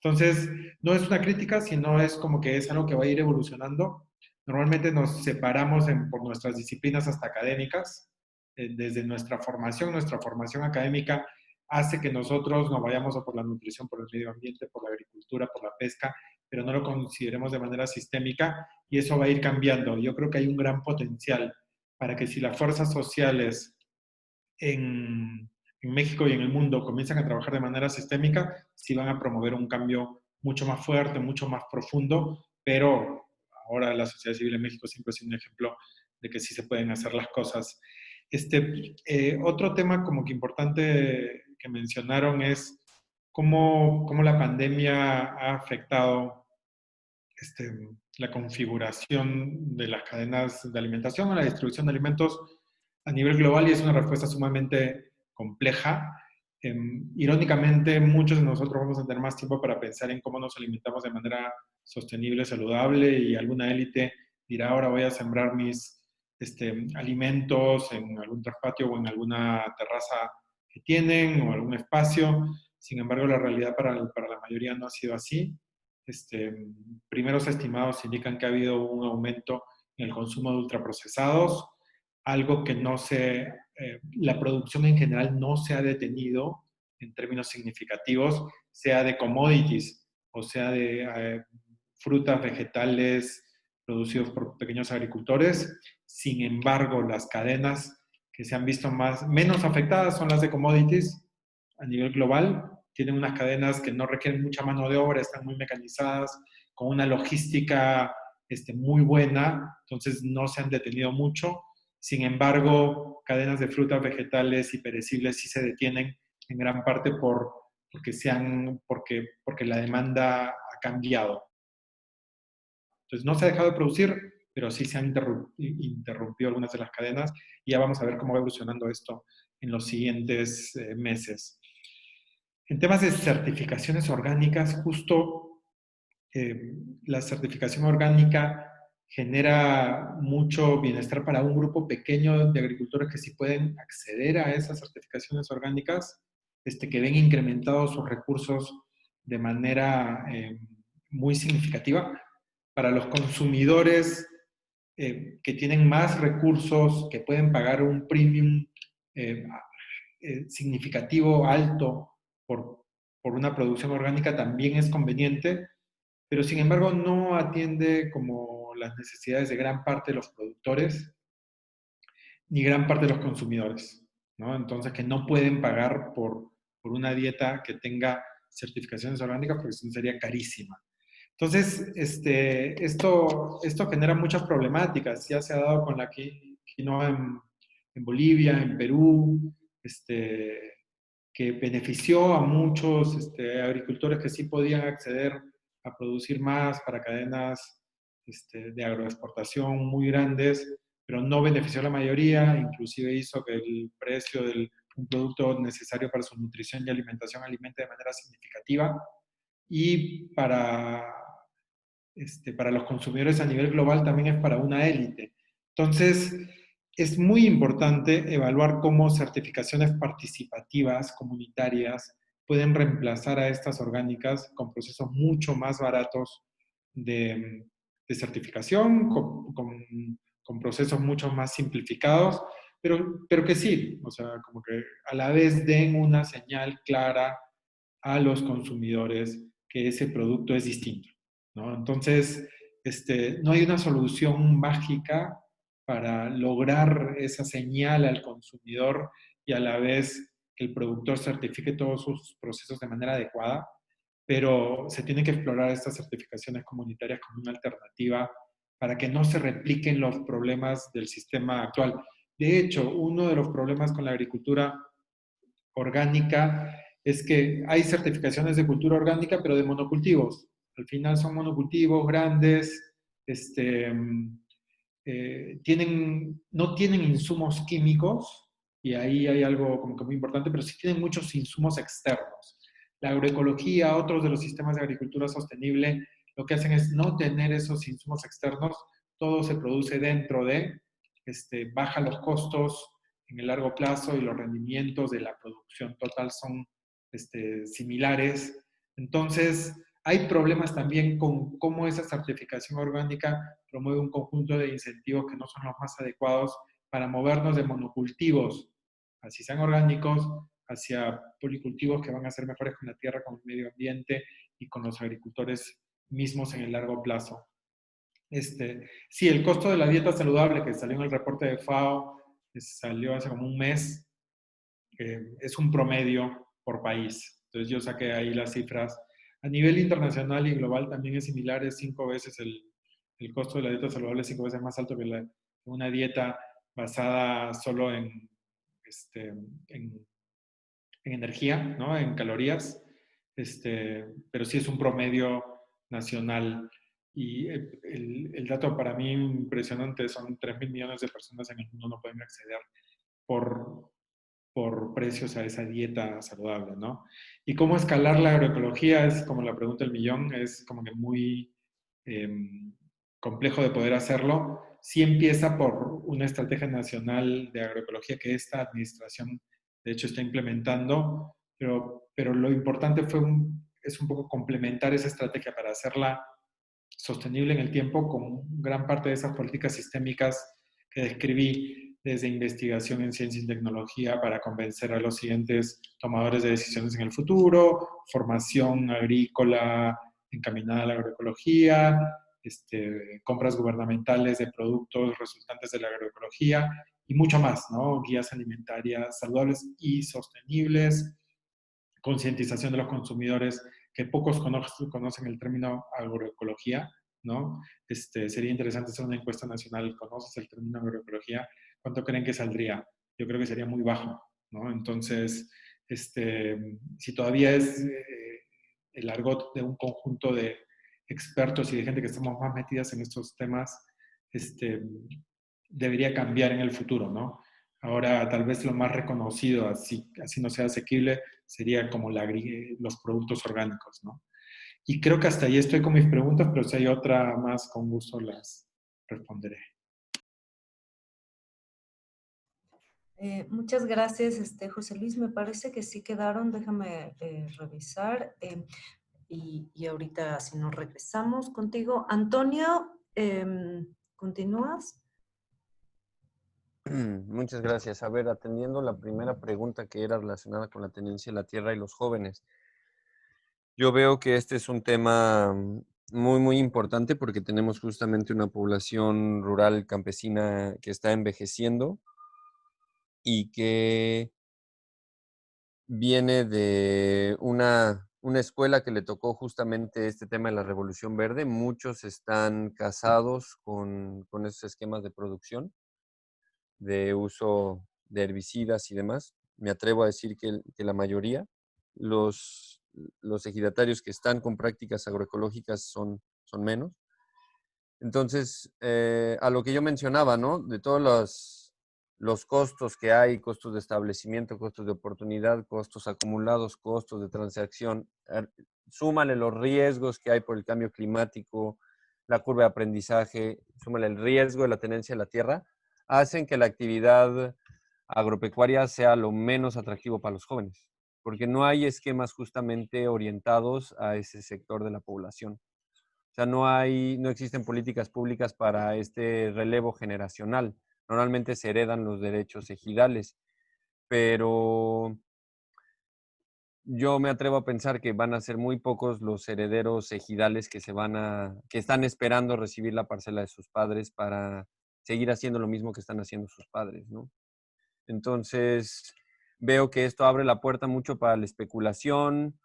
Entonces, no es una crítica, sino es como que es algo que va a ir evolucionando. Normalmente nos separamos por nuestras disciplinas hasta académicas, desde nuestra formación académica hace que nosotros nos vayamos a por la nutrición, por el medio ambiente, por la agricultura, por la pesca, pero no lo consideremos de manera sistémica y eso va a ir cambiando. Yo creo que hay un gran potencial para que si las fuerzas sociales en México y en el mundo comienzan a trabajar de manera sistémica, sí van a promover un cambio mucho más fuerte, mucho más profundo, pero ahora la sociedad civil en México siempre ha sido un ejemplo de que sí se pueden hacer las cosas. Otro tema como que importante que mencionaron es cómo la pandemia ha afectado la configuración de las cadenas de alimentación o la distribución de alimentos a nivel global y es una respuesta sumamente compleja. Irónicamente, muchos de nosotros vamos a tener más tiempo para pensar en cómo nos alimentamos de manera sostenible, saludable y alguna élite dirá ahora voy a sembrar mis alimentos en algún traspatio o en alguna terraza que tienen o algún espacio. Sin embargo, la realidad para la mayoría no ha sido así. Primeros estimados indican que ha habido un aumento en el consumo de ultraprocesados, algo que la producción en general no se ha detenido en términos significativos, sea de commodities o sea de frutas, vegetales producidos por pequeños agricultores. Sin embargo, las cadenas que se han visto menos afectadas son las de commodities a nivel global. Tienen unas cadenas que no requieren mucha mano de obra, están muy mecanizadas, con una logística muy buena, entonces no se han detenido mucho. Sin embargo, cadenas de frutas, vegetales y perecibles sí se detienen en gran parte porque la demanda ha cambiado. Entonces no se ha dejado de producir, pero sí se han interrumpido algunas de las cadenas y ya vamos a ver cómo va evolucionando esto en los siguientes meses. En temas de certificaciones orgánicas, justo la certificación orgánica genera mucho bienestar para un grupo pequeño de agricultores que sí pueden acceder a esas certificaciones orgánicas, que ven incrementados sus recursos de manera muy significativa. Para los consumidores que tienen más recursos, que pueden pagar un premium significativo, alto, por una producción orgánica, también es conveniente, pero sin embargo no atiende como las necesidades de gran parte de los productores ni gran parte de los consumidores, ¿no? Entonces, que no pueden pagar por una dieta que tenga certificaciones orgánicas porque si no sería carísima. Entonces, esto genera muchas problemáticas. Ya se ha dado con la quinoa en Bolivia, en Perú, que benefició a muchos agricultores que sí podían acceder a producir más para cadenas de agroexportación muy grandes, pero no benefició a la mayoría, inclusive hizo que el precio de un producto necesario para su nutrición y alimentación alimente de manera significativa. Y para los consumidores a nivel global también es para una élite. Entonces, es muy importante evaluar cómo certificaciones participativas comunitarias pueden reemplazar a estas orgánicas con procesos mucho más baratos de certificación, con procesos mucho más simplificados, pero que sí, o sea, como que a la vez den una señal clara a los consumidores que ese producto es distinto, ¿no? Entonces, no hay una solución mágica para lograr esa señal al consumidor y a la vez que el productor certifique todos sus procesos de manera adecuada, pero se tienen que explorar estas certificaciones comunitarias como una alternativa para que no se repliquen los problemas del sistema actual. De hecho, uno de los problemas con la agricultura orgánica es que hay certificaciones de cultura orgánica, pero de monocultivos. Al final son monocultivos grandes, no tienen insumos químicos, y ahí hay algo como que muy importante, pero sí tienen muchos insumos externos. La agroecología, otros de los sistemas de agricultura sostenible, lo que hacen es no tener esos insumos externos, todo se produce dentro baja los costos en el largo plazo y los rendimientos de la producción total son similares. Entonces, hay problemas también con cómo esa certificación orgánica promueve un conjunto de incentivos que no son los más adecuados para movernos de monocultivos, así sean orgánicos, hacia policultivos que van a ser mejores con la tierra, con el medio ambiente y con los agricultores mismos en el largo plazo. Sí, el costo de la dieta saludable que salió en el reporte de FAO, salió hace como un mes, es un promedio por país. Entonces yo saqué ahí las cifras. A nivel internacional y global también es similar, es 5 veces el costo de la dieta saludable, es 5 veces más alto que una dieta basada solo en energía, ¿no? En calorías, pero sí es un promedio nacional. Y el dato para mí impresionante son 3.000 millones de personas en el mundo no pueden acceder por precios a esa dieta saludable, ¿no? Y cómo escalar la agroecología es como la pregunta del millón, es como que muy complejo de poder hacerlo. Sí empieza por una estrategia nacional de agroecología que esta administración, de hecho, está implementando, pero lo importante es un poco complementar esa estrategia para hacerla sostenible en el tiempo con gran parte de esas políticas sistémicas que describí, desde investigación en ciencia y tecnología para convencer a los siguientes tomadores de decisiones en el futuro, formación agrícola encaminada a la agroecología, compras gubernamentales de productos resultantes de la agroecología y mucho más, ¿no? Guías alimentarias saludables y sostenibles, concientización de los consumidores, que pocos conocen el término agroecología, ¿no? Sería interesante hacer una encuesta nacional. ¿Conoces el término agroecología? ¿Cuánto creen que saldría? Yo creo que sería muy bajo, ¿no? Entonces, si todavía es el argot de un conjunto de expertos y de gente que estamos más metidas en estos temas, debería cambiar en el futuro, ¿no? Ahora, tal vez lo más reconocido, así no sea asequible, sería como los productos orgánicos, ¿no? Y creo que hasta ahí estoy con mis preguntas, pero si hay otra más, con gusto las responderé. Muchas gracias, José Luis. Me parece que sí quedaron, déjame revisar. Y ahorita, si nos regresamos contigo. Antonio, ¿continúas? Muchas gracias. A ver, atendiendo la primera pregunta que era relacionada con la tenencia de la tierra y los jóvenes. Yo veo que este es un tema muy, muy importante porque tenemos justamente una población rural campesina que está envejeciendo y que viene de una escuela que le tocó justamente este tema de la Revolución Verde. Muchos están casados con esos esquemas de producción, de uso de herbicidas y demás. Me atrevo a decir que la mayoría, los ejidatarios que están con prácticas agroecológicas son menos. Entonces, a lo que yo mencionaba, ¿no? De todos los costos que hay, costos de establecimiento, costos de oportunidad, costos acumulados, costos de transacción, súmale los riesgos que hay por el cambio climático, la curva de aprendizaje, súmale el riesgo de la tenencia de la tierra, hacen que la actividad agropecuaria sea lo menos atractivo para los jóvenes. porque no hay esquemas justamente orientados a ese sector de la población. O sea, no existen políticas públicas para este relevo generacional. Normalmente se heredan los derechos ejidales, pero yo me atrevo a pensar que van a ser muy pocos los herederos ejidales que están esperando recibir la parcela de sus padres para seguir haciendo lo mismo que están haciendo sus padres, ¿no? Entonces, veo que esto abre la puerta mucho para la especulación,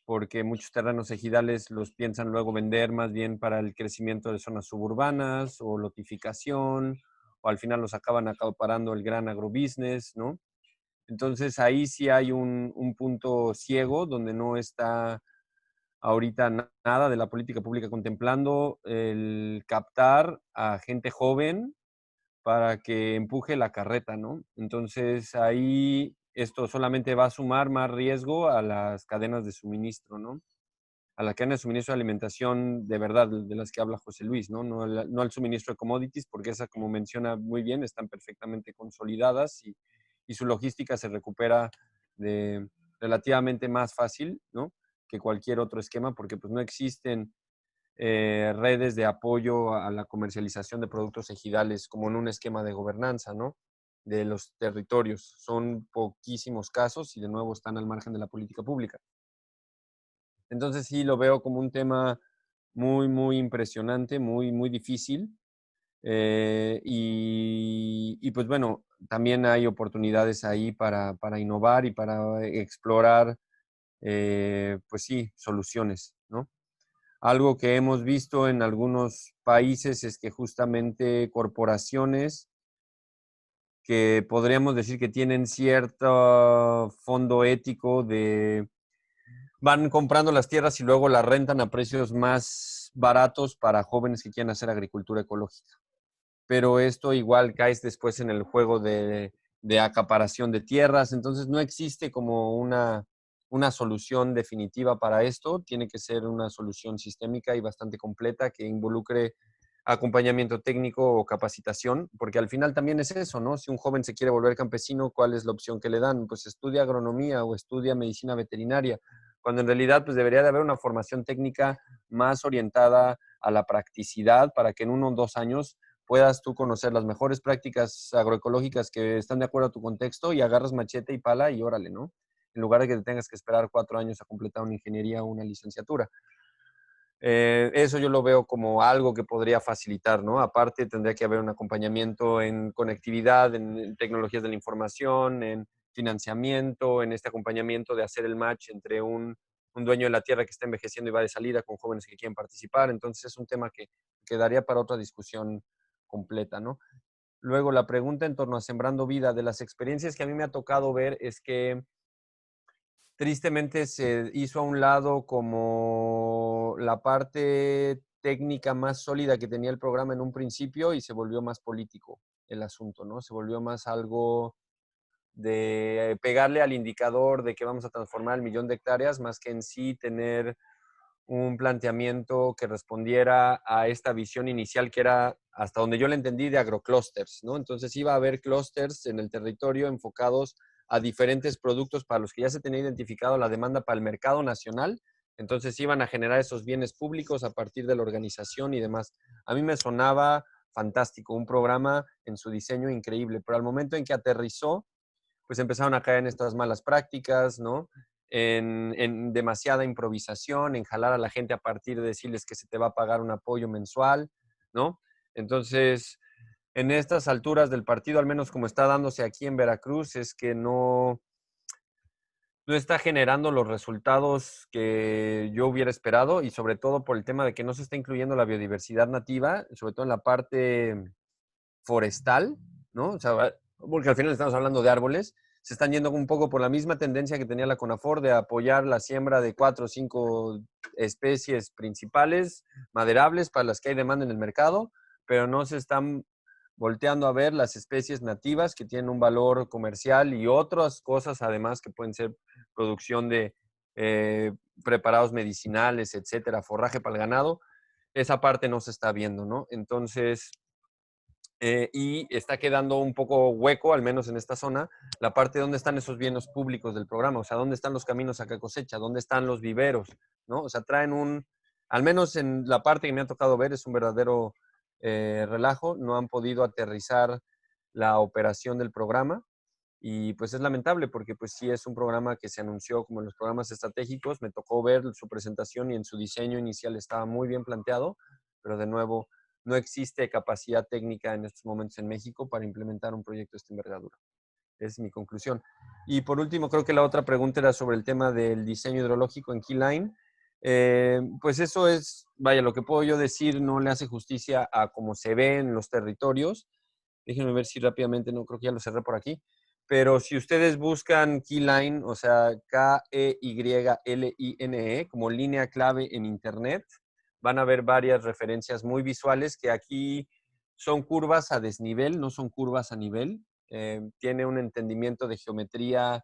porque muchos terrenos ejidales los piensan luego vender más bien para el crecimiento de zonas suburbanas o lotificación, o al final los acaban acaparando el gran agrobusiness, ¿no? Entonces ahí sí hay un punto ciego donde no está ahorita nada de la política pública contemplando el captar a gente joven para que empuje la carreta, ¿no? Entonces ahí esto solamente va a sumar más riesgo a las cadenas de suministro, ¿no? A la cadena de suministro de alimentación de verdad, de las que habla José Luis, ¿no? No al suministro de commodities, porque esa, como menciona muy bien, están perfectamente consolidadas y su logística se recupera de relativamente más fácil, ¿no? Que cualquier otro esquema, porque pues no existen redes de apoyo a la comercialización de productos ejidales como en un esquema de gobernanza, ¿no? De los territorios. Son poquísimos casos y de nuevo están al margen de la política pública. Entonces sí lo veo como un tema muy, muy impresionante, muy, muy difícil. Y pues bueno, también hay oportunidades ahí para innovar y para explorar, pues sí, soluciones, ¿no? Algo que hemos visto en algunos países es que justamente corporaciones que podríamos decir que tienen cierto fondo ético van comprando las tierras y luego las rentan a precios más baratos para jóvenes que quieran hacer agricultura ecológica. Pero esto igual caes después en el juego de acaparación de tierras, entonces no existe como una solución definitiva para esto, tiene que ser una solución sistémica y bastante completa que involucre acompañamiento técnico o capacitación, porque al final también es eso, ¿no? Si un joven se quiere volver campesino, ¿cuál es la opción que le dan? Pues estudia agronomía o estudia medicina veterinaria, cuando en realidad pues debería de haber una formación técnica más orientada a la practicidad para que en 1 o 2 años puedas tú conocer las mejores prácticas agroecológicas que están de acuerdo a tu contexto y agarras machete y pala y órale, ¿no? En lugar de que te tengas que esperar 4 años a completar una ingeniería o una licenciatura. Eso yo lo veo como algo que podría facilitar, ¿no? Aparte, tendría que haber un acompañamiento en conectividad, en tecnologías de la información, en financiamiento, en este acompañamiento de hacer el match entre un dueño de la tierra que está envejeciendo y va de salida con jóvenes que quieren participar. Entonces, es un tema que quedaría para otra discusión completa, ¿no? Luego, la pregunta en torno a Sembrando Vida, de las experiencias que a mí me ha tocado ver es que tristemente se hizo a un lado como la parte técnica más sólida que tenía el programa en un principio y se volvió más político el asunto, ¿no? Se volvió más algo de pegarle al indicador de que vamos a transformar el 1.000.000 de hectáreas, más que en sí tener un planteamiento que respondiera a esta visión inicial que era, hasta donde yo le entendí, de agroclusters, ¿no? Entonces iba a haber clústeres en el territorio enfocados a diferentes productos para los que ya se tenía identificado la demanda para el mercado nacional, entonces iban a generar esos bienes públicos a partir de la organización y demás. A mí me sonaba fantástico, un programa en su diseño increíble, pero al momento en que aterrizó, pues empezaron a caer en estas malas prácticas, ¿no? En demasiada improvisación, en jalar a la gente a partir de decirles que se te va a pagar un apoyo mensual, ¿no? Entonces, en estas alturas del partido, al menos como está dándose aquí en Veracruz, es que no está generando los resultados que yo hubiera esperado y sobre todo por el tema de que no se está incluyendo la biodiversidad nativa, sobre todo en la parte forestal, ¿no? O sea, porque al final estamos hablando de árboles, se están yendo un poco por la misma tendencia que tenía la CONAFOR de apoyar la siembra de 4 o 5 especies principales, maderables, para las que hay demanda en el mercado, pero no se están volteando a ver las especies nativas que tienen un valor comercial y otras cosas además que pueden ser producción de preparados medicinales, etcétera, forraje para el ganado. Esa parte no se está viendo, ¿no? Entonces, y está quedando un poco hueco, al menos en esta zona, la parte donde están esos bienes públicos del programa, o sea, dónde están los caminos a cosecha, dónde están los viveros, ¿no? O sea, traen al menos en la parte que me ha tocado ver, es un verdadero relajo, no han podido aterrizar la operación del programa, y pues es lamentable porque pues sí es un programa que se anunció como en los programas estratégicos, me tocó ver su presentación y en su diseño inicial estaba muy bien planteado, pero de nuevo no existe capacidad técnica en estos momentos en México para implementar un proyecto de esta envergadura. Es mi conclusión. Y por último, creo que la otra pregunta era sobre el tema del diseño hidrológico en Keyline. Pues eso es, vaya, lo que puedo yo decir no le hace justicia a cómo se ve en los territorios. Déjenme ver si rápidamente, no creo que ya lo cerré por aquí. Pero si ustedes buscan Keyline, o sea, Keyline, como línea clave en Internet, van a ver varias referencias muy visuales que aquí son curvas a desnivel, no son curvas a nivel. Tiene un entendimiento de geometría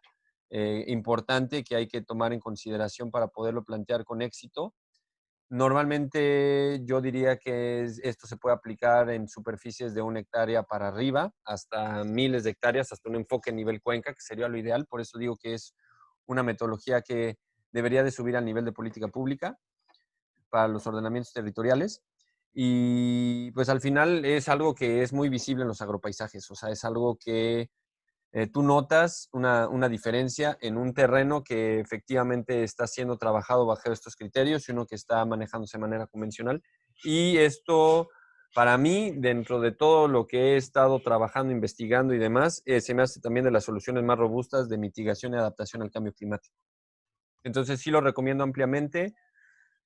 importante que hay que tomar en consideración para poderlo plantear con éxito. Normalmente yo diría que esto se puede aplicar en superficies de 1 hectárea para arriba, hasta miles de hectáreas, hasta un enfoque a nivel cuenca, que sería lo ideal. Por eso digo que es una metodología que debería de subir al nivel de política pública para los ordenamientos territoriales. Y pues al final es algo que es muy visible en los agropaisajes, o sea, es algo que tú notas una diferencia en un terreno que efectivamente está siendo trabajado bajo estos criterios y uno que está manejándose de manera convencional. Y esto, para mí, dentro de todo lo que he estado trabajando, investigando y demás, se me hace también de las soluciones más robustas de mitigación y adaptación al cambio climático. Entonces sí lo recomiendo ampliamente.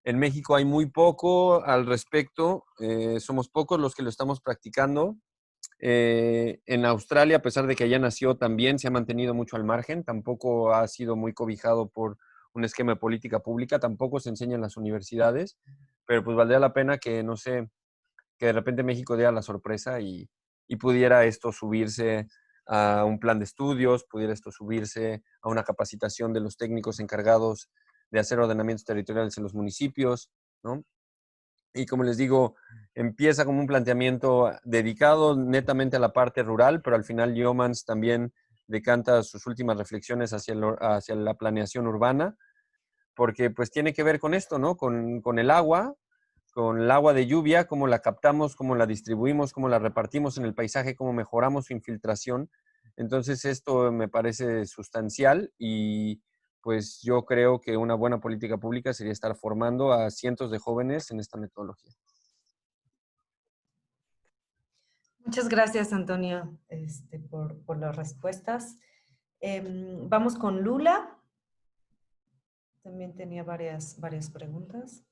En México hay muy poco al respecto, somos pocos los que lo estamos practicando. En Australia, a pesar de que allá nació, también se ha mantenido mucho al margen, tampoco ha sido muy cobijado por un esquema de política pública, tampoco se enseña en las universidades, pero pues valdría la pena que, no sé, que de repente México diera la sorpresa y pudiera esto subirse a un plan de estudios, pudiera esto subirse a una capacitación de los técnicos encargados de hacer ordenamientos territoriales en los municipios, ¿no? Y como les digo, empieza como un planteamiento dedicado netamente a la parte rural, pero al final Yeomans también decanta sus últimas reflexiones hacia la planeación urbana, porque pues tiene que ver con esto, ¿no? Con el agua de lluvia, cómo la captamos, cómo la distribuimos, cómo la repartimos en el paisaje, cómo mejoramos su infiltración. Entonces esto me parece sustancial y pues yo creo que una buena política pública sería estar formando a cientos de jóvenes en esta metodología. Muchas gracias, Antonio, por las respuestas. Vamos con Lula. También tenía varias preguntas.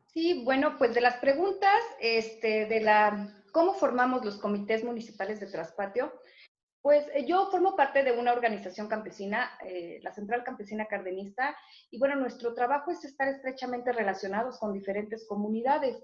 Sí, bueno, pues de las preguntas, ¿cómo formamos los comités municipales de traspatio? Pues yo formo parte de una organización campesina, la Central Campesina Cardenista, y bueno, nuestro trabajo es estar estrechamente relacionados con diferentes comunidades.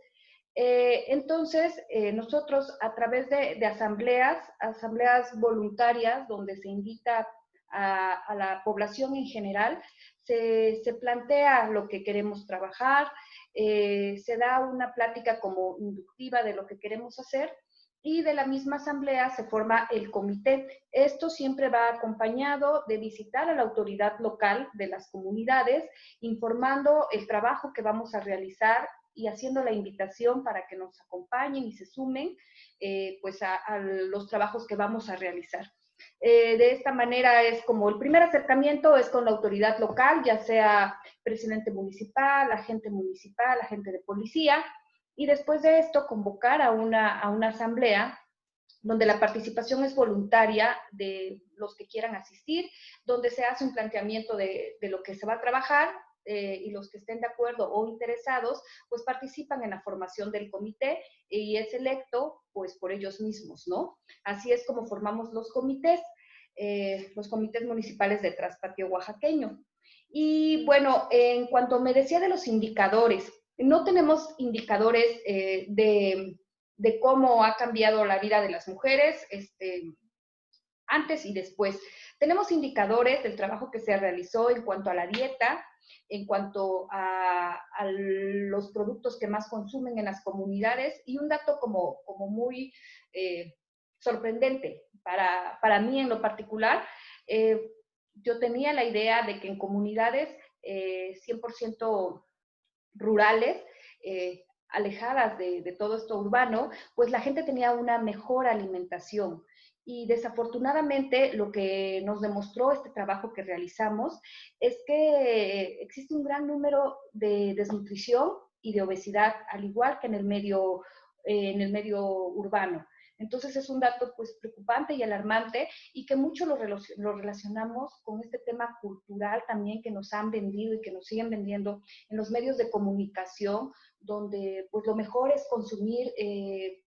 Entonces, nosotros a través de asambleas voluntarias, donde se invita a la población en general, se plantea lo que queremos trabajar, se da una plática como inductiva de lo que queremos hacer, y de la misma asamblea se forma el comité. Esto siempre va acompañado de visitar a la autoridad local de las comunidades, informando el trabajo que vamos a realizar y haciendo la invitación para que nos acompañen y se sumen pues a los trabajos que vamos a realizar. De esta manera es como el primer acercamiento es con la autoridad local, ya sea presidente municipal, agente de policía, y después de esto convocar a una asamblea donde la participación es voluntaria de los que quieran asistir, donde se hace un planteamiento de lo que se va a trabajar, y los que estén de acuerdo o interesados, pues participan en la formación del comité y es electo pues por ellos mismos, ¿no? Así es como formamos los comités municipales de traspatio oaxaqueño. Y bueno, en cuanto me decía de los indicadores, no tenemos indicadores de cómo ha cambiado la vida de las mujeres antes y después. Tenemos indicadores del trabajo que se realizó en cuanto a la dieta, en cuanto a los productos que más consumen en las comunidades, y un dato como muy sorprendente para mí en lo particular. Yo tenía la idea de que en comunidades 100% rurales, alejadas de todo esto urbano, pues la gente tenía una mejor alimentación. Y desafortunadamente lo que nos demostró este trabajo que realizamos es que existe un gran número de desnutrición y de obesidad, al igual que en el medio urbano. Entonces es un dato pues preocupante y alarmante, y que mucho lo relacionamos con este tema cultural también que nos han vendido y que nos siguen vendiendo en los medios de comunicación, donde pues lo mejor es consumir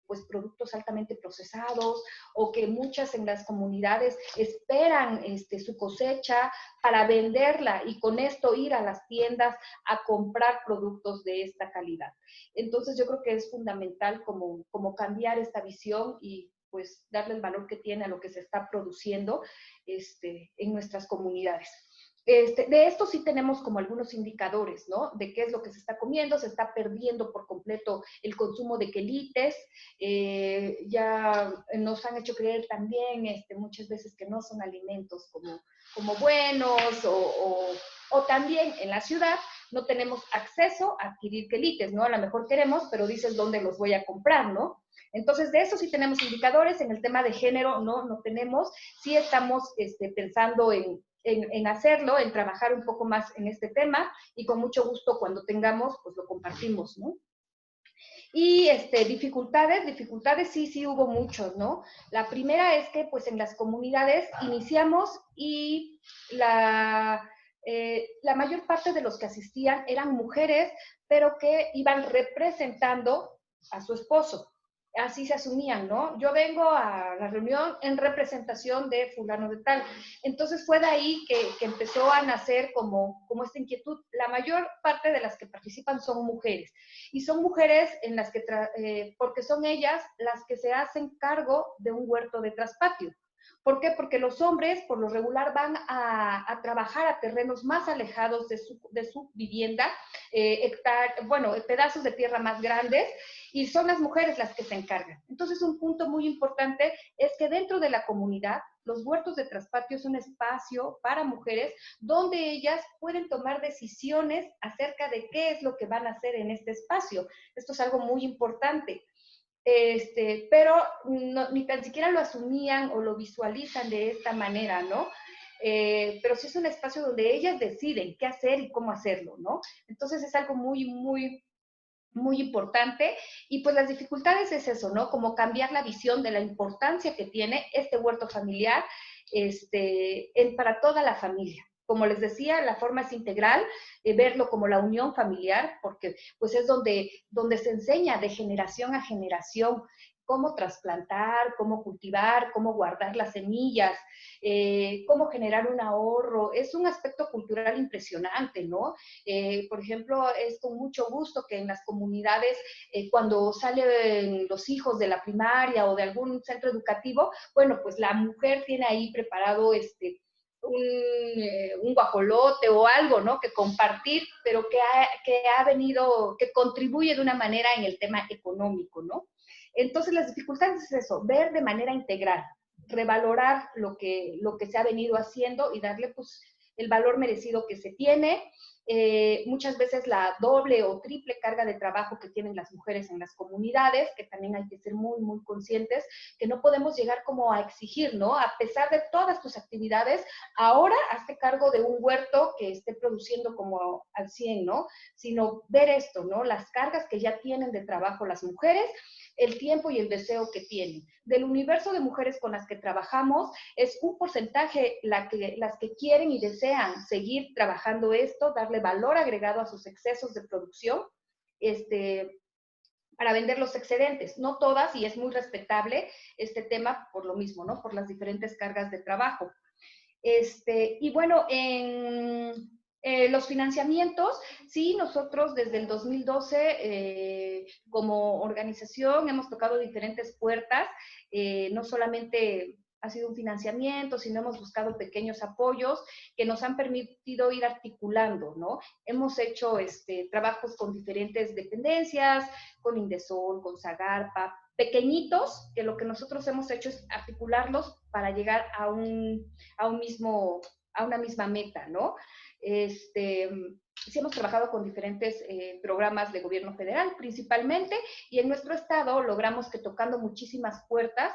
pues productos altamente procesados, o que muchas en las comunidades esperan su cosecha para venderla y con esto ir a las tiendas a comprar productos de esta calidad. Entonces yo creo que es fundamental como cambiar esta visión y pues darle el valor que tiene a lo que se está produciendo en nuestras comunidades. De esto sí tenemos como algunos indicadores, ¿no? De qué es lo que se está comiendo. Se está perdiendo por completo el consumo de quelites. Ya nos han hecho creer también muchas veces que no son alimentos como buenos, o también en la ciudad no tenemos acceso a adquirir quelites, ¿no? A lo mejor queremos, pero dices dónde los voy a comprar, ¿no? Entonces, de eso sí tenemos indicadores. En el tema de género no tenemos. Sí estamos pensando en hacerlo, en trabajar un poco más en este tema, y con mucho gusto cuando tengamos, pues lo compartimos, ¿no? Y dificultades sí hubo muchos, ¿no? La primera es que pues en las comunidades iniciamos y la mayor parte de los que asistían eran mujeres, pero que iban representando a su esposo. Así se asumían, ¿no? Yo vengo a la reunión en representación de fulano de tal. Entonces fue de ahí que empezó a nacer como esta inquietud. La mayor parte de las que participan son mujeres, y son mujeres en las que porque son ellas las que se hacen cargo de un huerto de traspatio. ¿Por qué? Porque los hombres, por lo regular, van a trabajar a terrenos más alejados de su vivienda, pedazos de tierra más grandes, y son las mujeres las que se encargan. Entonces, un punto muy importante es que dentro de la comunidad, los huertos de traspatio es un espacio para mujeres donde ellas pueden tomar decisiones acerca de qué es lo que van a hacer en este espacio. Esto es algo muy importante. Pero ni tan siquiera lo asumían o lo visualizan de esta manera, ¿no? Pero sí es un espacio donde ellas deciden qué hacer y cómo hacerlo, ¿no? Entonces es algo muy, muy, muy importante. Y pues las dificultades es eso, ¿no? Como cambiar la visión de la importancia que tiene este huerto familiar para toda la familia. Como les decía, la forma es integral, verlo como la unión familiar, porque pues es donde se enseña de generación a generación cómo trasplantar, cómo cultivar, cómo guardar las semillas, cómo generar un ahorro. Es un aspecto cultural impresionante, ¿no? Por ejemplo, es con mucho gusto que en las comunidades, cuando salen los hijos de la primaria o de algún centro educativo, bueno, pues la mujer tiene ahí preparado un guajolote o algo, ¿no? Que compartir, pero que contribuye de una manera en el tema económico, ¿no? Entonces, las dificultades es eso, ver de manera integral, revalorar lo que se ha venido haciendo y darle, pues, el valor merecido que se tiene. Muchas veces la doble o triple carga de trabajo que tienen las mujeres en las comunidades, que también hay que ser muy, muy conscientes, que no podemos llegar como a exigir, ¿no? A pesar de todas tus actividades, ahora hazte cargo de un huerto que esté produciendo como al 100, ¿no? Sino ver esto, ¿no? Las cargas que ya tienen de trabajo las mujeres, el tiempo y el deseo que tienen. Del universo de mujeres con las que trabajamos, es un porcentaje las que quieren y desean seguir trabajando esto, darle valor agregado a sus excesos de producción, para vender los excedentes. No todas, y es muy respetable este tema por lo mismo, ¿no? Por las diferentes cargas de trabajo. Y bueno, en los financiamientos, sí, nosotros desde el 2012 como organización hemos tocado diferentes puertas, no solamente ha sido un financiamiento, sino hemos buscado pequeños apoyos que nos han permitido ir articulando, ¿no? Hemos hecho trabajos con diferentes dependencias, con Indesol, con Zagarpa, pequeñitos, que lo que nosotros hemos hecho es articularlos para llegar a una misma meta, ¿no? Sí hemos trabajado con diferentes programas de gobierno federal principalmente, y en nuestro estado logramos que, tocando muchísimas puertas,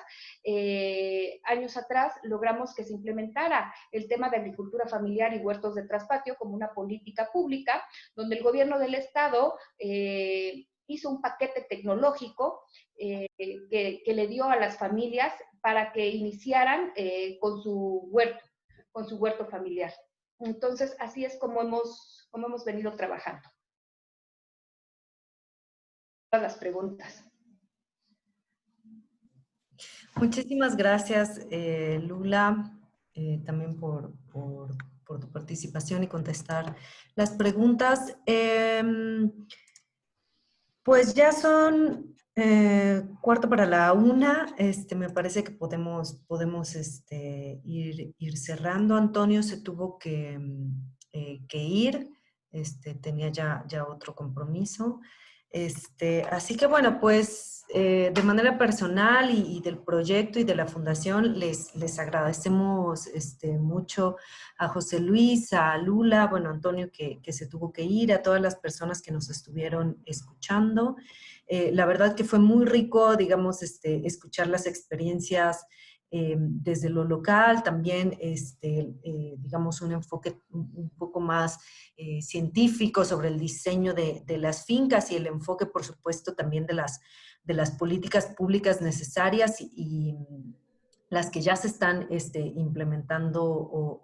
años atrás logramos que se implementara el tema de agricultura familiar y huertos de traspatio como una política pública, donde el gobierno del estado hizo un paquete tecnológico que le dio a las familias para que iniciaran con su huerto familiar. Entonces, así es como hemos venido trabajando. Todas las preguntas. Muchísimas gracias, Lula, también por tu participación y contestar las preguntas. Pues ya son 1:15. Me parece que podemos ir cerrando. Antonio se tuvo que ir, tenía ya otro compromiso. Así que bueno, pues de manera personal y del proyecto y de la fundación les agradecemos mucho a José Luis, a Lula, bueno, Antonio que se tuvo que ir, a todas las personas que nos estuvieron escuchando. La verdad que fue muy rico, digamos, escuchar las experiencias desde lo local, también, digamos, un enfoque un poco más científico sobre el diseño de las fincas y el enfoque, por supuesto, también de las políticas públicas necesarias y las que ya se están implementando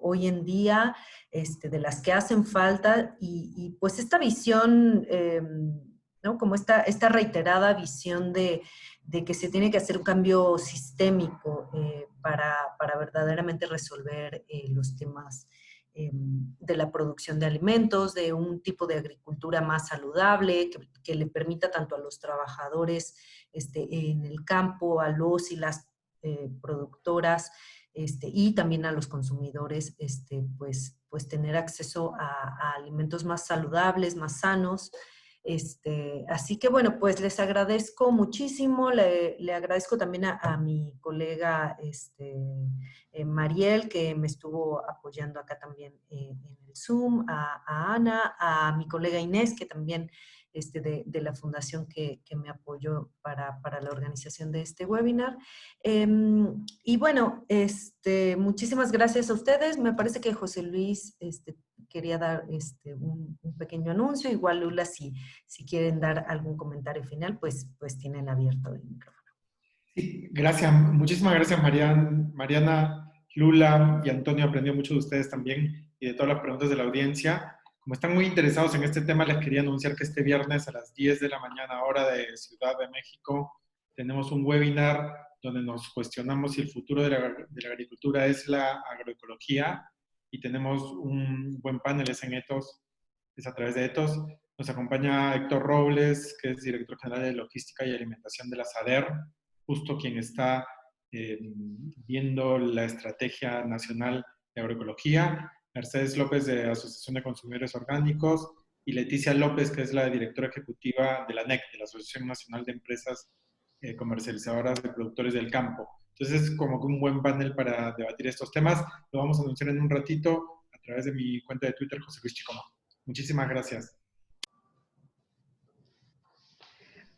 hoy en día, de las que hacen falta, y pues esta visión, ¿no? Como esta reiterada visión de que se tiene que hacer un cambio sistémico para verdaderamente resolver los temas de la producción de alimentos, de un tipo de agricultura más saludable, que le permita tanto a los trabajadores en el campo, a los y las productoras, y también a los consumidores, pues tener acceso a alimentos más saludables, más sanos. Así que bueno, pues les agradezco muchísimo, le agradezco también a mi colega Mariel, que me estuvo apoyando acá también en el Zoom, a Ana, a mi colega Inés, que también de la fundación que me apoyó para la organización de este webinar. Y bueno, muchísimas gracias a ustedes. Me parece que José Luis quería dar un pequeño anuncio. Igual Lula, si quieren dar algún comentario final, pues tienen abierto el micrófono. Sí, gracias. Muchísimas gracias, Mariana, Lula y Antonio. Aprendió mucho de ustedes también y de todas las preguntas de la audiencia. Como están muy interesados en este tema, les quería anunciar que este viernes a las 10 de la mañana, hora de Ciudad de México, tenemos un webinar donde nos cuestionamos si el futuro de la agricultura es la agroecología, y tenemos un buen panel, es en Ethos, es a través de Ethos. Nos acompaña Héctor Robles, que es director general de Logística y Alimentación de la SADER, justo quien está viendo la Estrategia Nacional de Agroecología, Mercedes López de Asociación de Consumidores Orgánicos y Leticia López, que es la directora ejecutiva de la ANEC, de la Asociación Nacional de Empresas Comercializadoras de Productores del Campo. Entonces es como que un buen panel para debatir estos temas. Lo vamos a anunciar en un ratito a través de mi cuenta de Twitter, José Luis Chicoma. Muchísimas gracias.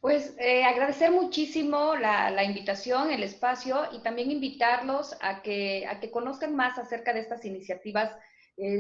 Pues agradecer muchísimo la invitación, el espacio, y también invitarlos a que conozcan más acerca de estas iniciativas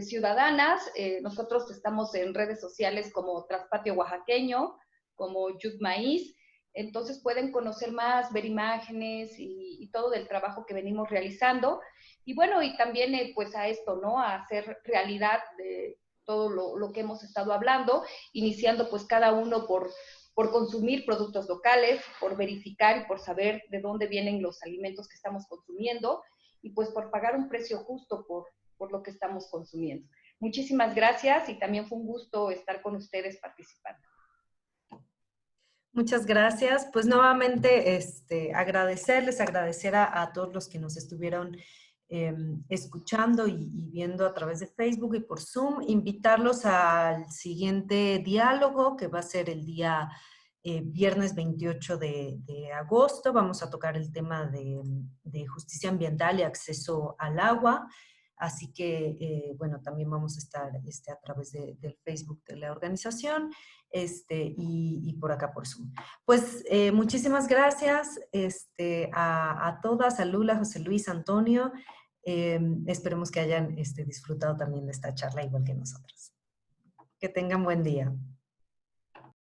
ciudadanas. Nosotros estamos en redes sociales como Traspatio Oaxaqueño, como Yut Maíz. Entonces pueden conocer más, ver imágenes y todo del trabajo que venimos realizando. Y bueno, y también pues a esto, ¿no? A hacer realidad de todo lo que hemos estado hablando, iniciando pues cada uno por consumir productos locales, por verificar y por saber de dónde vienen los alimentos que estamos consumiendo, y pues por pagar un precio justo por lo que estamos consumiendo. Muchísimas gracias, y también fue un gusto estar con ustedes participando. Muchas gracias. Pues nuevamente agradecer a todos los que nos estuvieron escuchando y viendo a través de Facebook y por Zoom. Invitarlos al siguiente diálogo, que va a ser el día viernes 28 de agosto. Vamos a tocar el tema de justicia ambiental y acceso al agua. Así que, bueno, también vamos a estar a través del Facebook de la organización y por acá por Zoom. Pues muchísimas gracias a todas, a Lula, José Luis, Antonio. Esperemos que hayan disfrutado también de esta charla igual que nosotros. Que tengan buen día.